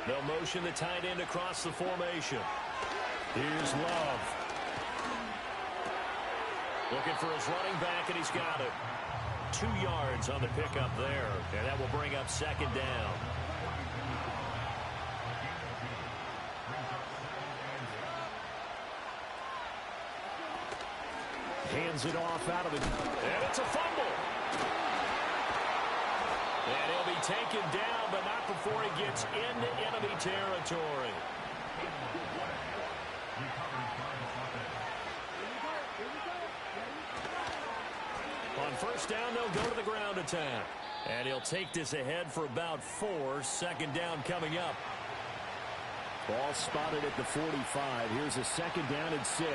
They'll motion the tight end across the formation. Here's Love. Looking for his running back, and he's got it. 2 yards on the pickup there, and that will bring up second down. Hands it off out of it, and it's a fumble. And he'll be taken down, but not before he gets into enemy territory. On first down, they'll go to the ground attack. And he'll take this ahead for about 4. Second down coming up. Ball spotted at the 45. Here's a second down and 6.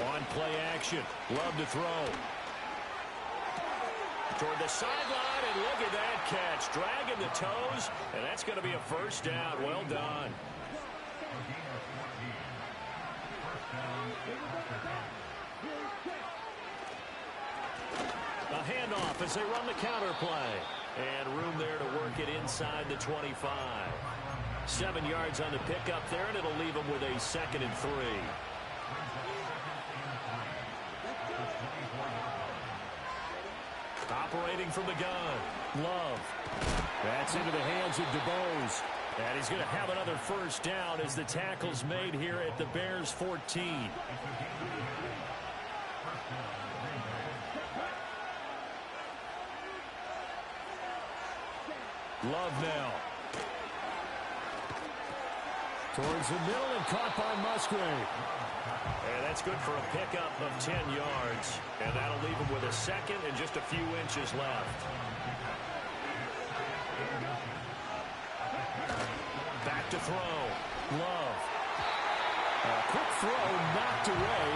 On play action. Love to throw. Toward the sideline, and look at that catch. Dragging the toes, and that's going to be a first down. Well done. A handoff as they run the counter play. And room there to work it inside the 25. 7 yards on the pickup there, and it'll leave them with a 2nd and 3. Operating from the gun. Love. That's into the hands of DeBose. And he's going to have another first down as the tackle's made here at the Bears 14. Love now. Towards the middle and caught by Musgrave. And that's good for a pickup of 10 yards. And that'll leave him with a 2nd and just a few inches left. Back to throw. Love. A quick throw knocked away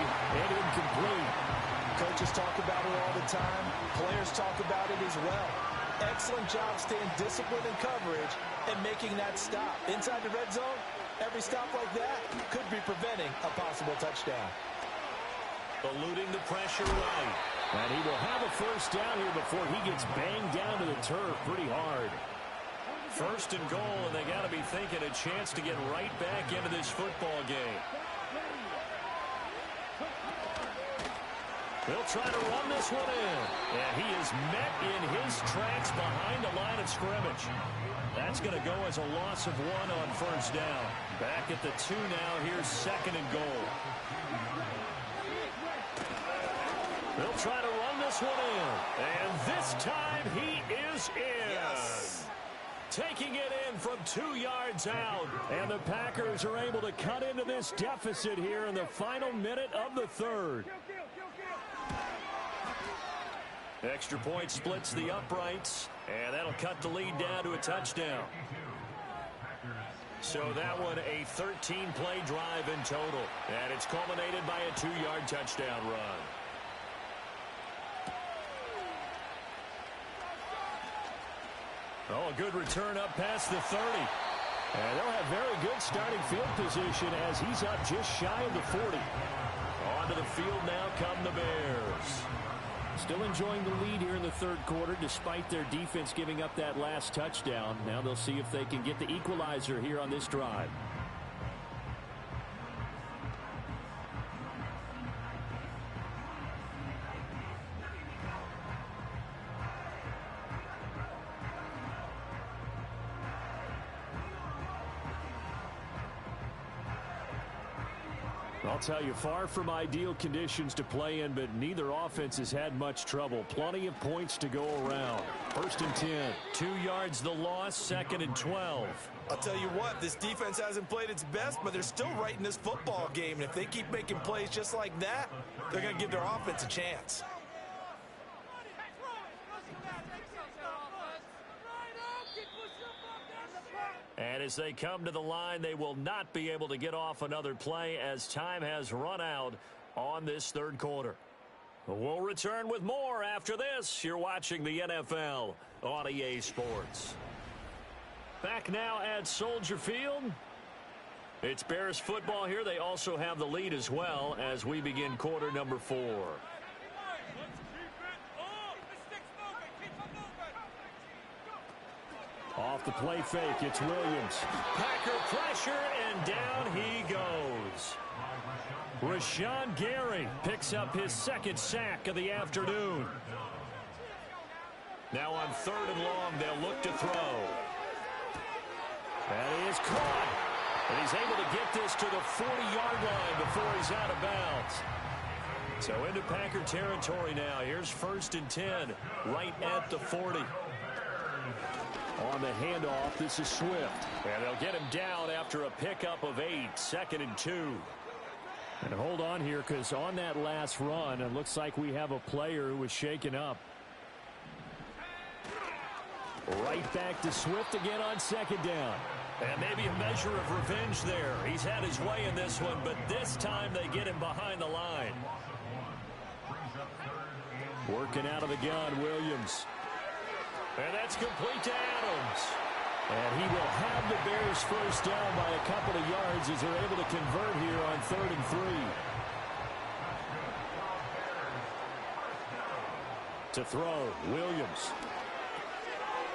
and incomplete. Coaches talk about it all the time. Players talk about it as well. Excellent job staying disciplined in coverage and making that stop. Inside the red zone, every stop like that could be preventing a possible touchdown. Eluding the pressure right. And he will have a first down here before he gets banged down to the turf pretty hard. First and goal, and they got to be thinking a chance to get right back into this football game. They'll try to run this one in. And he is met in his tracks behind the line of scrimmage. That's going to go as a loss of 1 on first down. Back at the 2 now. Here's 2nd and goal. They'll try to run this one in. And this time he is in. Yes. Taking it in from 2 yards out. And the Packers are able to cut into this deficit here in the final minute of the 3rd. Extra point splits the uprights, and that'll cut the lead down to a touchdown. So that one a 13-play drive in total, and it's culminated by a 2-yard touchdown run. Oh, a good return up past the 30. And they'll have very good starting field position as he's up just shy of the 40. Onto the field now come the Bears. Still enjoying the lead here in the 3rd quarter despite their defense giving up that last touchdown. Now they'll see if they can get the equalizer here on this drive. I'll tell you, far from ideal conditions to play in, but neither offense has had much trouble. Plenty of points to go around. 1st and 10. 2 yards the loss, 2nd and 12. I'll tell you what, this defense hasn't played its best, but they're still right in this football game. And if they keep making plays just like that, they're going to give their offense a chance. And as they come to the line, they will not be able to get off another play as time has run out on this 3rd quarter. We'll return with more after this. You're watching the NFL on EA Sports. Back now at Soldier Field. It's Bears football here. They also have the lead as well as we begin quarter number 4. Off the play fake, it's Williams. Packer pressure, and down he goes. Rashawn Gary picks up his second sack of the afternoon. Now on 3rd and long, they'll look to throw. And he is caught. And he's able to get this to the 40-yard line before he's out of bounds. So into Packer territory now. Here's 1st and 10, right at the 40. On the handoff, this is Swift. And they'll get him down after a pickup of 8, 2nd and 2. And hold on here, because on that last run, it looks like we have a player who was shaken up. Right back to Swift again on 2nd down. And maybe a measure of revenge there. He's had his way in this one, but this time they get him behind the line. Working out of the gun, Williams. And that's complete to Adams. And he will have the Bears first down by a couple of yards as they're able to convert here on 3rd and 3. To throw, Williams.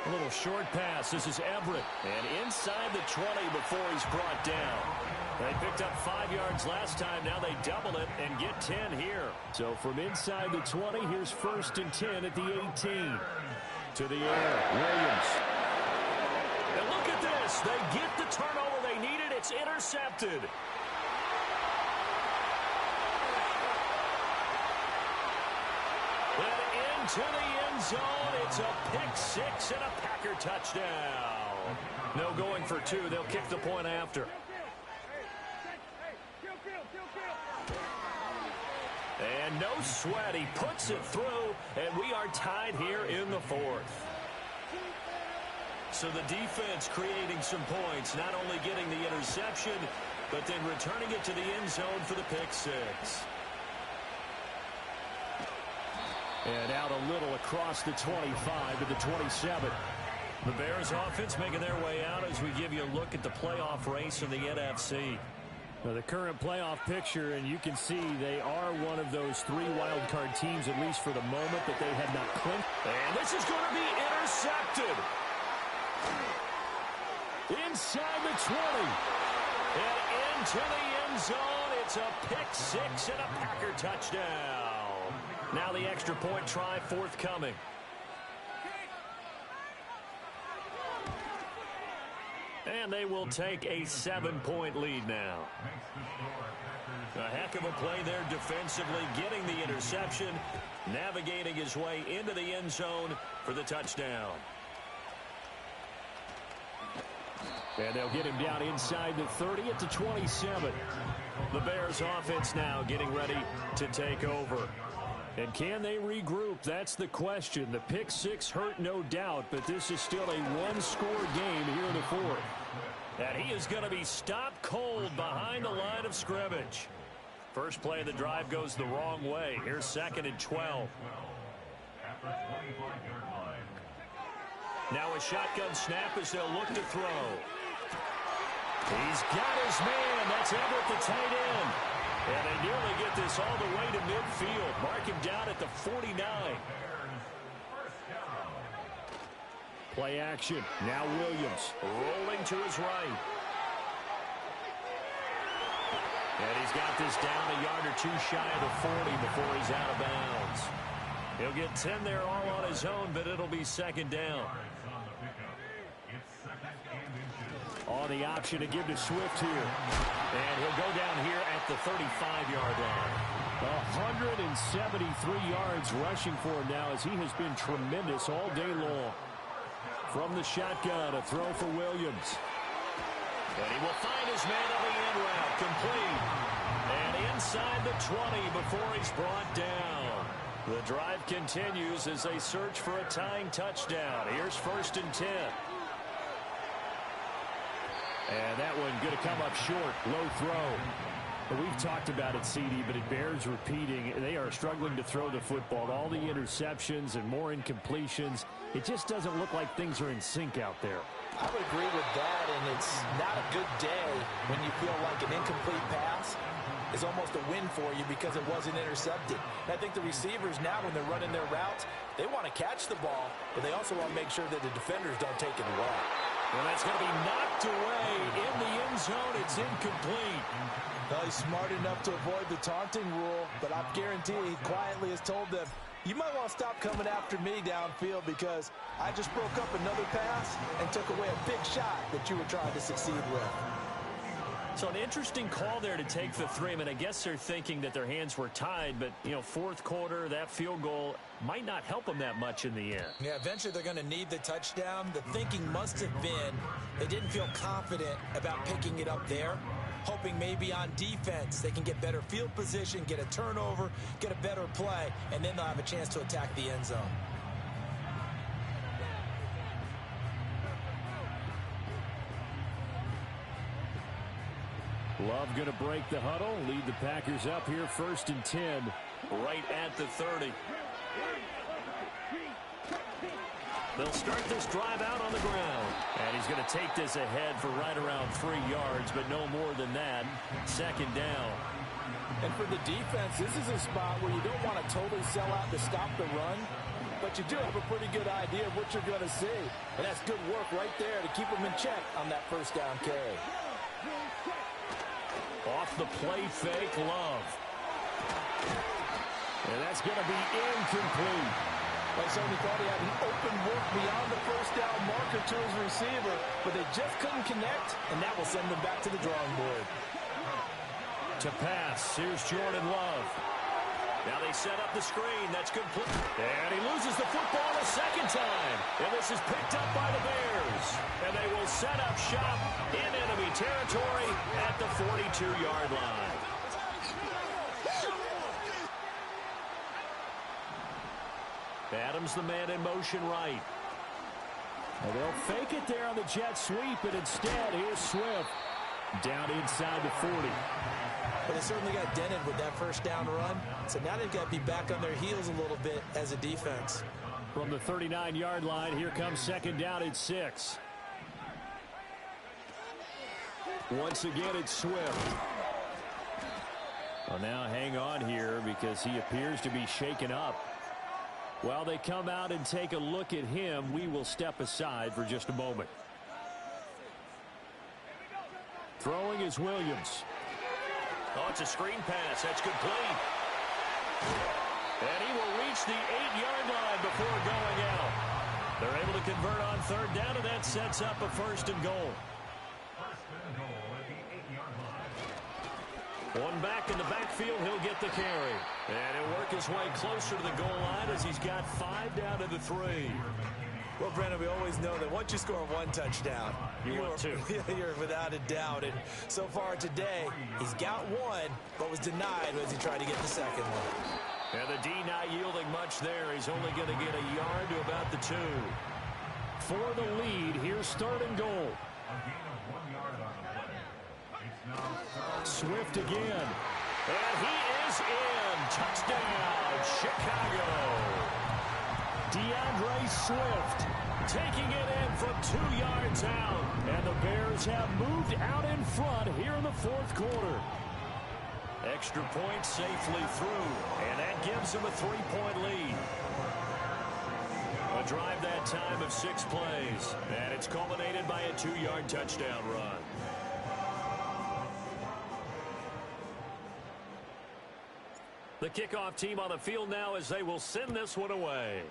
A little short pass. This is Everett. And inside the 20 before he's brought down. They picked up 5 yards last time. Now they double it and get 10 here. So from inside the 20, here's 1st and 10 at the 18. To the air, Williams. And look at this. They get the turnover they needed. It's intercepted. And into the end zone. It's a pick 6 and a Packer touchdown. No going for 2. They'll kick the point after. And no sweat. He puts it through, and we are tied here in the 4th. So the defense creating some points, not only getting the interception, but then returning it to the end zone for the pick 6. And out a little across the 25 to the 27. The Bears offense making their way out as we give you a look at the playoff race in the NFC. Now the current playoff picture, and you can see they are one of those 3 wild card teams, at least for the moment, that they have not clinched. And this is going to be intercepted. Inside the 20. And into the end zone. It's a pick 6 and a Packer touchdown. Now the extra point try forthcoming. And they will take a 7-point lead now. A heck of a play there defensively, getting the interception, navigating his way into the end zone for the touchdown. And they'll get him down inside the 30 at the 27. The Bears offense now getting ready to take over. And can they regroup? That's the question. The pick 6 hurt, no doubt, but this is still a one-score game here in the 4th. And he is going to be stopped cold behind the line of scrimmage. First play of the drive goes the wrong way. Here's 2nd and 12. Now a shotgun snap as they'll look to throw. He's got his man. That's Everett, the tight end. And they nearly get this all the way to midfield. Mark him down at the 49. Play action. Now Williams rolling to his right. And he's got this down a yard or 2 shy of the 40 before he's out of bounds. He'll get 10 there all on his own, but it'll be 2nd down. On the option to give to Swift here. And he'll go down here at the 35-yard line. 173 yards rushing for him now as he has been tremendous all day long. From the shotgun, a throw for Williams. And he will find his man on the end route, complete. And inside the 20 before he's brought down. The drive continues as they search for a tying touchdown. Here's 1st and 10. And that one going to come up short. Low throw. We've talked about it, CD, but it bears repeating. They are struggling to throw the football. All the interceptions and more incompletions. It just doesn't look like things are in sync out there. I would agree with that, and it's not a good day when you feel like an incomplete pass is almost a win for you because it wasn't intercepted. And I think the receivers now, when they're running their routes, they want to catch the ball, but they also want to make sure that the defenders don't take it away. Well, that's going to be knocked away in the end zone. It's incomplete. Well, he's smart enough to avoid the taunting rule, but I guarantee he quietly has told them, you might want to stop coming after me downfield because I just broke up another pass and took away a big shot that you were trying to succeed with. So an interesting call there to take the 3. I mean, I guess they're thinking that their hands were tied, but, you know, fourth quarter, that field goal might not help them that much in the end. Yeah, eventually they're going to need the touchdown. The thinking must have been they didn't feel confident about picking it up there, hoping maybe on defense they can get better field position, get a turnover, get a better play, and then they'll have a chance to attack the end zone. Love going to break the huddle, lead the Packers up here 1st and 10, right at the 30. They'll start this drive out on the ground. And he's going to take this ahead for right around 3 yards, but no more than that. 2nd down. And for the defense, this is a spot where you don't want to totally sell out to stop the run, but you do have a pretty good idea of what you're going to see. And that's good work right there to keep them in check on that 1st down carry. Off the play fake, Love. And that's going to be incomplete. I certainly thought he had an open look beyond the 1st down marker to his receiver, but they just couldn't connect, and that will send them back to the drawing board. To pass, here's Jordan Love. Now they set up the screen. That's complete. And he loses the football a 2nd time. And this is picked up by the Bears. And they will set up shop in enemy territory at the 42-yard line. Adams, the man in motion right. And they'll fake it there on the jet sweep, and instead, here's Swift down inside the 40. But they certainly got dented with that 1st down run. So now they've got to be back on their heels a little bit as a defense. From the 39-yard line, here comes 2nd down at 6. Once again, it's Swift. Well, now hang on here because he appears to be shaken up. While they come out and take a look at him, we will step aside for just a moment. Throwing is Williams. Oh, it's a screen pass. That's complete. And he will reach the 8-yard line before going out. They're able to convert on 3rd down, and that sets up a 1st and goal. One back in the backfield, he'll get the carry. And he'll work his way closer to the goal line as he's got 5 down to the 3. Well, Brandon, we always know that once you score 1 touchdown, you're without a doubt. And so far today, he's got 1, but was denied as he tried to get the 2nd one. And the D not yielding much there. He's only going to get a yard to about the 2. For the lead, here's 3rd and goal. Swift again. And he is in. Touchdown, Chicago. DeAndre Swift taking it in from 2 yards out. And the Bears have moved out in front here in the 4th quarter. Extra point safely through. And that gives them a 3-point lead. A drive that time of 6 plays. And it's culminated by a 2-yard touchdown run. The kickoff team on the field now as they will send this one away.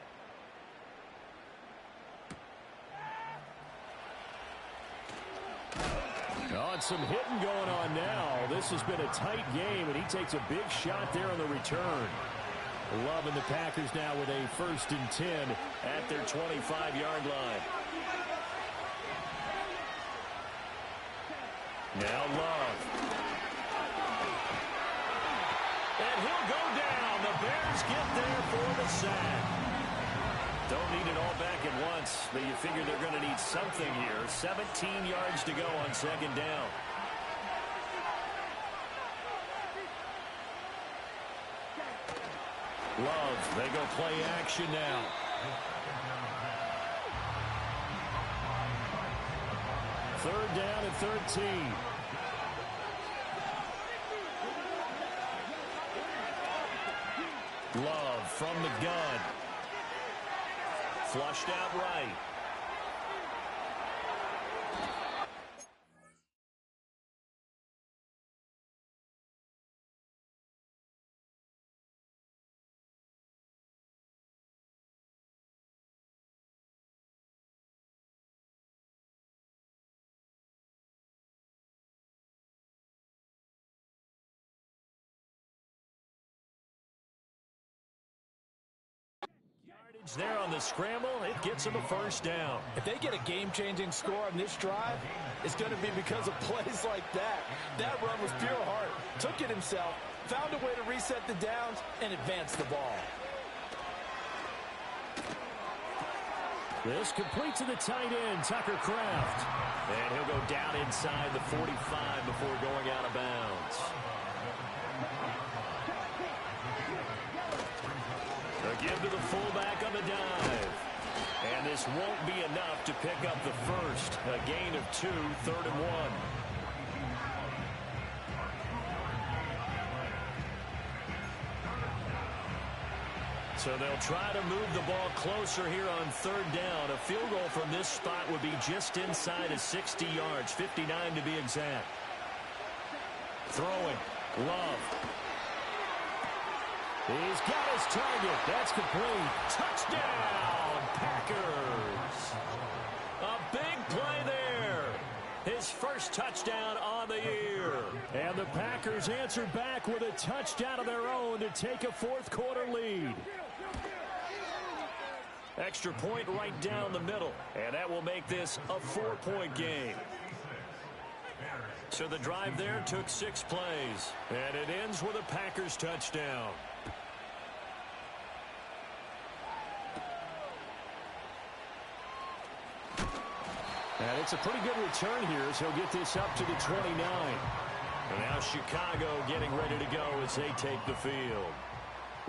Oh, and some hitting going on now. This has been a tight game, and he takes a big shot there on the return. Love and the Packers now with a 1st and 10 at their 25-yard line. Now Love. And he'll go down. The Bears get there for the sack. Don't need it all back at once, but you figure they're going to need something here. 17 yards to go on 2nd down. Love, they go play action now. Third down and 13. Love from the gun. Flushed out right. There on the scramble, it gets him a first down. If they get a game-changing score on this drive, it's going to be because of plays like that. That run was pure heart. Took it himself, found a way to reset the downs, and advance the ball. This complete to the tight end, Tucker Kraft. And he'll go down inside the 45 before going out of bounds. Give to the fullback on the dive. And this won't be enough to pick up the first. A gain of 2, 3rd and 1. So they'll try to move the ball closer here on 3rd down. A field goal from this spot would be just inside of 60 yards, 59 to be exact. Throwing. Love. He's got his target. That's complete. Touchdown, Packers. A big play there. His first touchdown on the year. And the Packers answer back with a touchdown of their own to take a 4th quarter lead. Extra point right down the middle. And that will make this a 4-point game. So the drive there took 6 plays. And it ends with a Packers touchdown. And it's a pretty good return here as he'll get this up to the 29. And now Chicago getting ready to go as they take the field.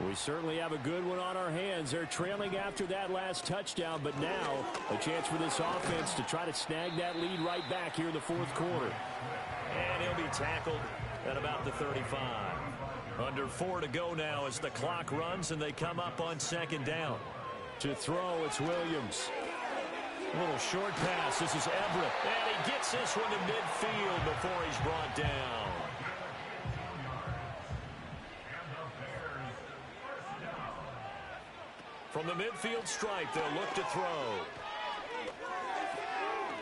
We certainly have a good one on our hands. They're trailing after that last touchdown, but now a chance for this offense to try to snag that lead right back here in the 4th quarter. And he'll be tackled at about the 35. Under 4 to go now as the clock runs and they come up on 2nd down. To throw, it's Williams. A little short pass. This is Everett. And he gets this one to midfield before he's brought down. From the midfield stripe, they'll look to throw.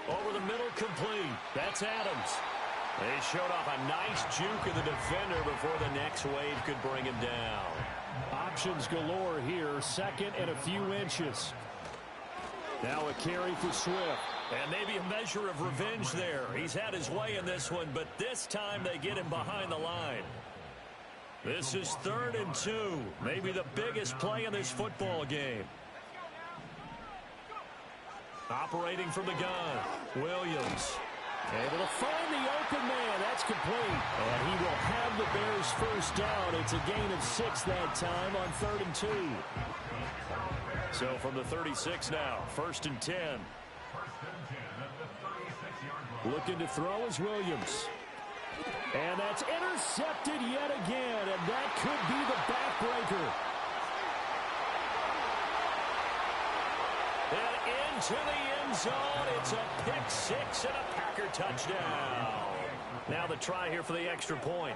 Over the middle, complete. That's Adams. They showed off a nice juke of the defender before the next wave could bring him down. Options galore here. 2nd and a few inches. Now a carry for Swift. And maybe a measure of revenge there. He's had his way in this one, but this time they get him behind the line. This is 3rd and 2. Maybe the biggest play in this football game. Operating from the gun, Williams. Able to find the open man. That's complete. And he will have the Bears first down. It's a gain of 6 that time on 3rd and 2. So from the 36 now, 1st and 10. Looking to throw is Williams. And that's intercepted yet again, and that could be the backbreaker. And into the end zone, it's a pick 6 and a Packer touchdown. Now the try here for the extra point.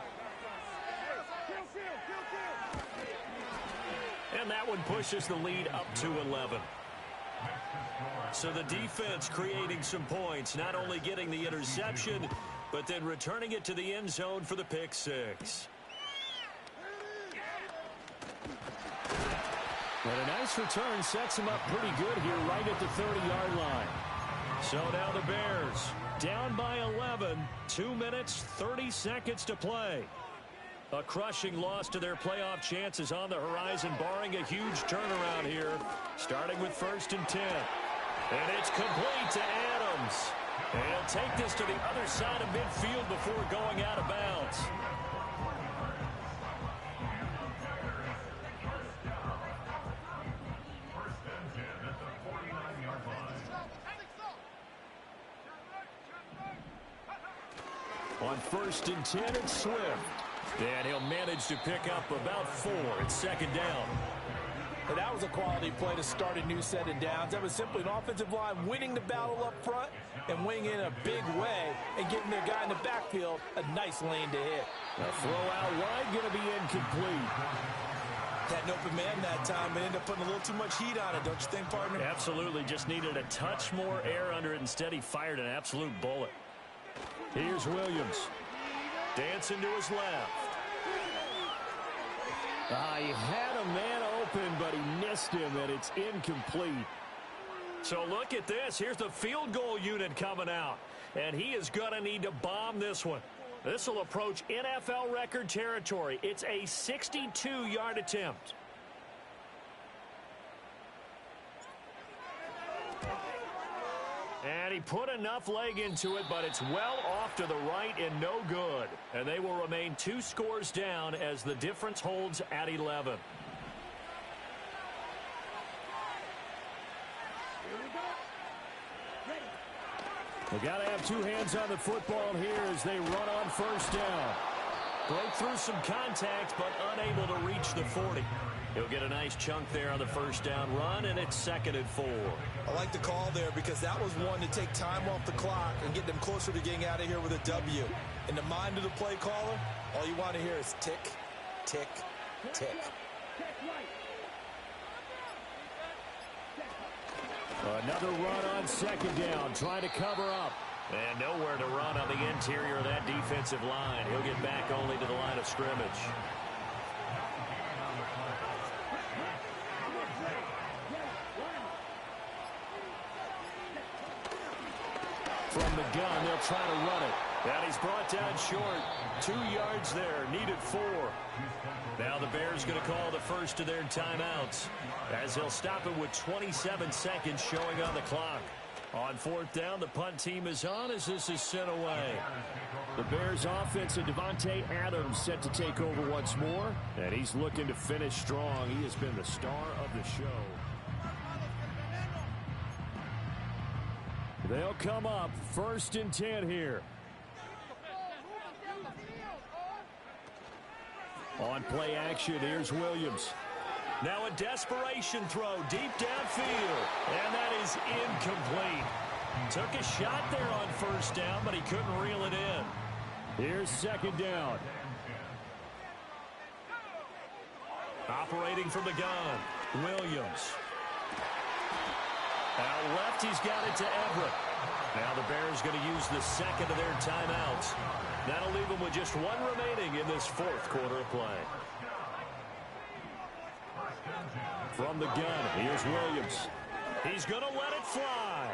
And that one pushes the lead up to 11. So the defense creating some points, not only getting the interception, but then returning it to the end zone for the pick 6. And a nice return sets him up pretty good here right at the 30-yard line. So now the Bears down by 11, 2 minutes, 30 seconds to play. A crushing loss to their playoff chances on the horizon, barring a huge turnaround here, starting with 1st and 10. And it's complete to Adams. And he'll take this to the other side of midfield before going out of bounds. On 1st and 10, it's Swift. And he'll manage to pick up about 4. It's second down. But that was a quality play to start a new set of downs. That was simply an offensive line winning the battle up front and winning in a big way and giving their guy in the backfield a nice lane to hit. A throw out wide going to be incomplete. Had an open man that time, but ended up putting a little too much heat on it, don't you think, partner? Absolutely. Just needed a touch more air under it. Instead, he fired an absolute bullet. Here's Williams. Dancing to his left. He had a man open, but he missed him, and it's incomplete. So look at this. Here's the field goal unit coming out, and he is going to need to bomb this one. This will approach NFL record territory. It's a 62-yard attempt. And he put enough leg into it, but it's well off to the right and no good. And they will remain 2 scores down as the difference holds at 11. We got to have 2 hands on the football here as they run on 1st down. Broke through some contact, but unable to reach the 40. He'll get a nice chunk there on the 1st down run, and it's 2nd and 4. I like the call there because that was one to take time off the clock and get them closer to getting out of here with a W. In the mind of the play caller, all you want to hear is tick, tick, tick. Another run on 2nd down, trying to cover up. And nowhere to run on the interior of that defensive line. He'll get back only to the line of scrimmage. From the gun, they'll try to run it. And he's brought down short. 2 yards there, needed 4. Now the Bears going to call the first of their timeouts as they'll stop it with 27 seconds showing on the clock. On 4th down, the punt team is on as this is sent away. The Bears offense and Devontae Adams set to take over once more, and he's looking to finish strong. He has been the star of the show. They'll come up 1st and 10 here. On play action, here's Williams. Now a desperation throw deep downfield, and that is incomplete. Took a shot there on 1st down, but he couldn't reel it in. Here's 2nd down. Operating from the gun, Williams. Out left, he's got it to Everett. Now the Bears going to use the 2nd of their timeouts. That'll leave them with just 1 remaining in this 4th quarter of play. From the gun, here's Williams. He's going to let it fly.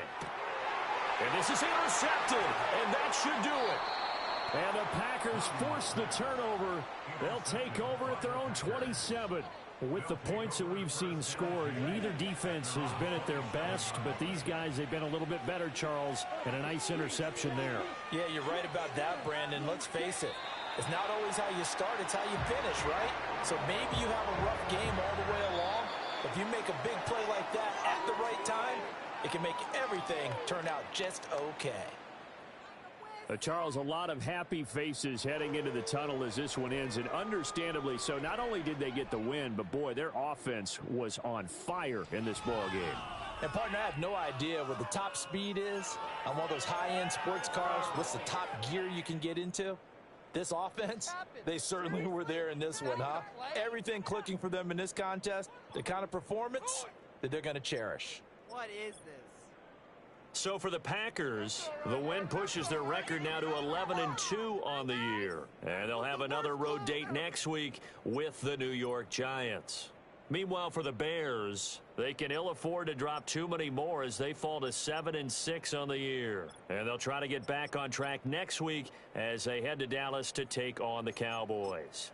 And this is intercepted, and that should do it. And the Packers force the turnover. They'll take over at their own 27. With the points that we've seen scored, neither defense has been at their best, but these guys, they've been a little bit better, Charles, and a nice interception there. Yeah, you're right about that, Brandon. Let's face it. It's not always how you start, it's how you finish, right? So maybe you have a rough game all the way along. If you make a big play like that at the right time, it can make everything turn out just okay. Charles, a lot of happy faces heading into the tunnel as this one ends, and understandably so. Not only did they get the win, but boy, their offense was on fire in this ball game. And partner, I have no idea what the top speed is on one of those high-end sports cars. What's the top gear you can get into? This offense, they certainly were there in this one, huh? Everything clicking for them in this contest, the kind of performance that they're going to cherish. What is this? So for the Packers, the win pushes their record now to 11-2 on the year. And they'll have another road date next week with the New York Giants. Meanwhile, for the Bears, they can ill afford to drop too many more as they fall to 7-6 on the year. And they'll try to get back on track next week as they head to Dallas to take on the Cowboys.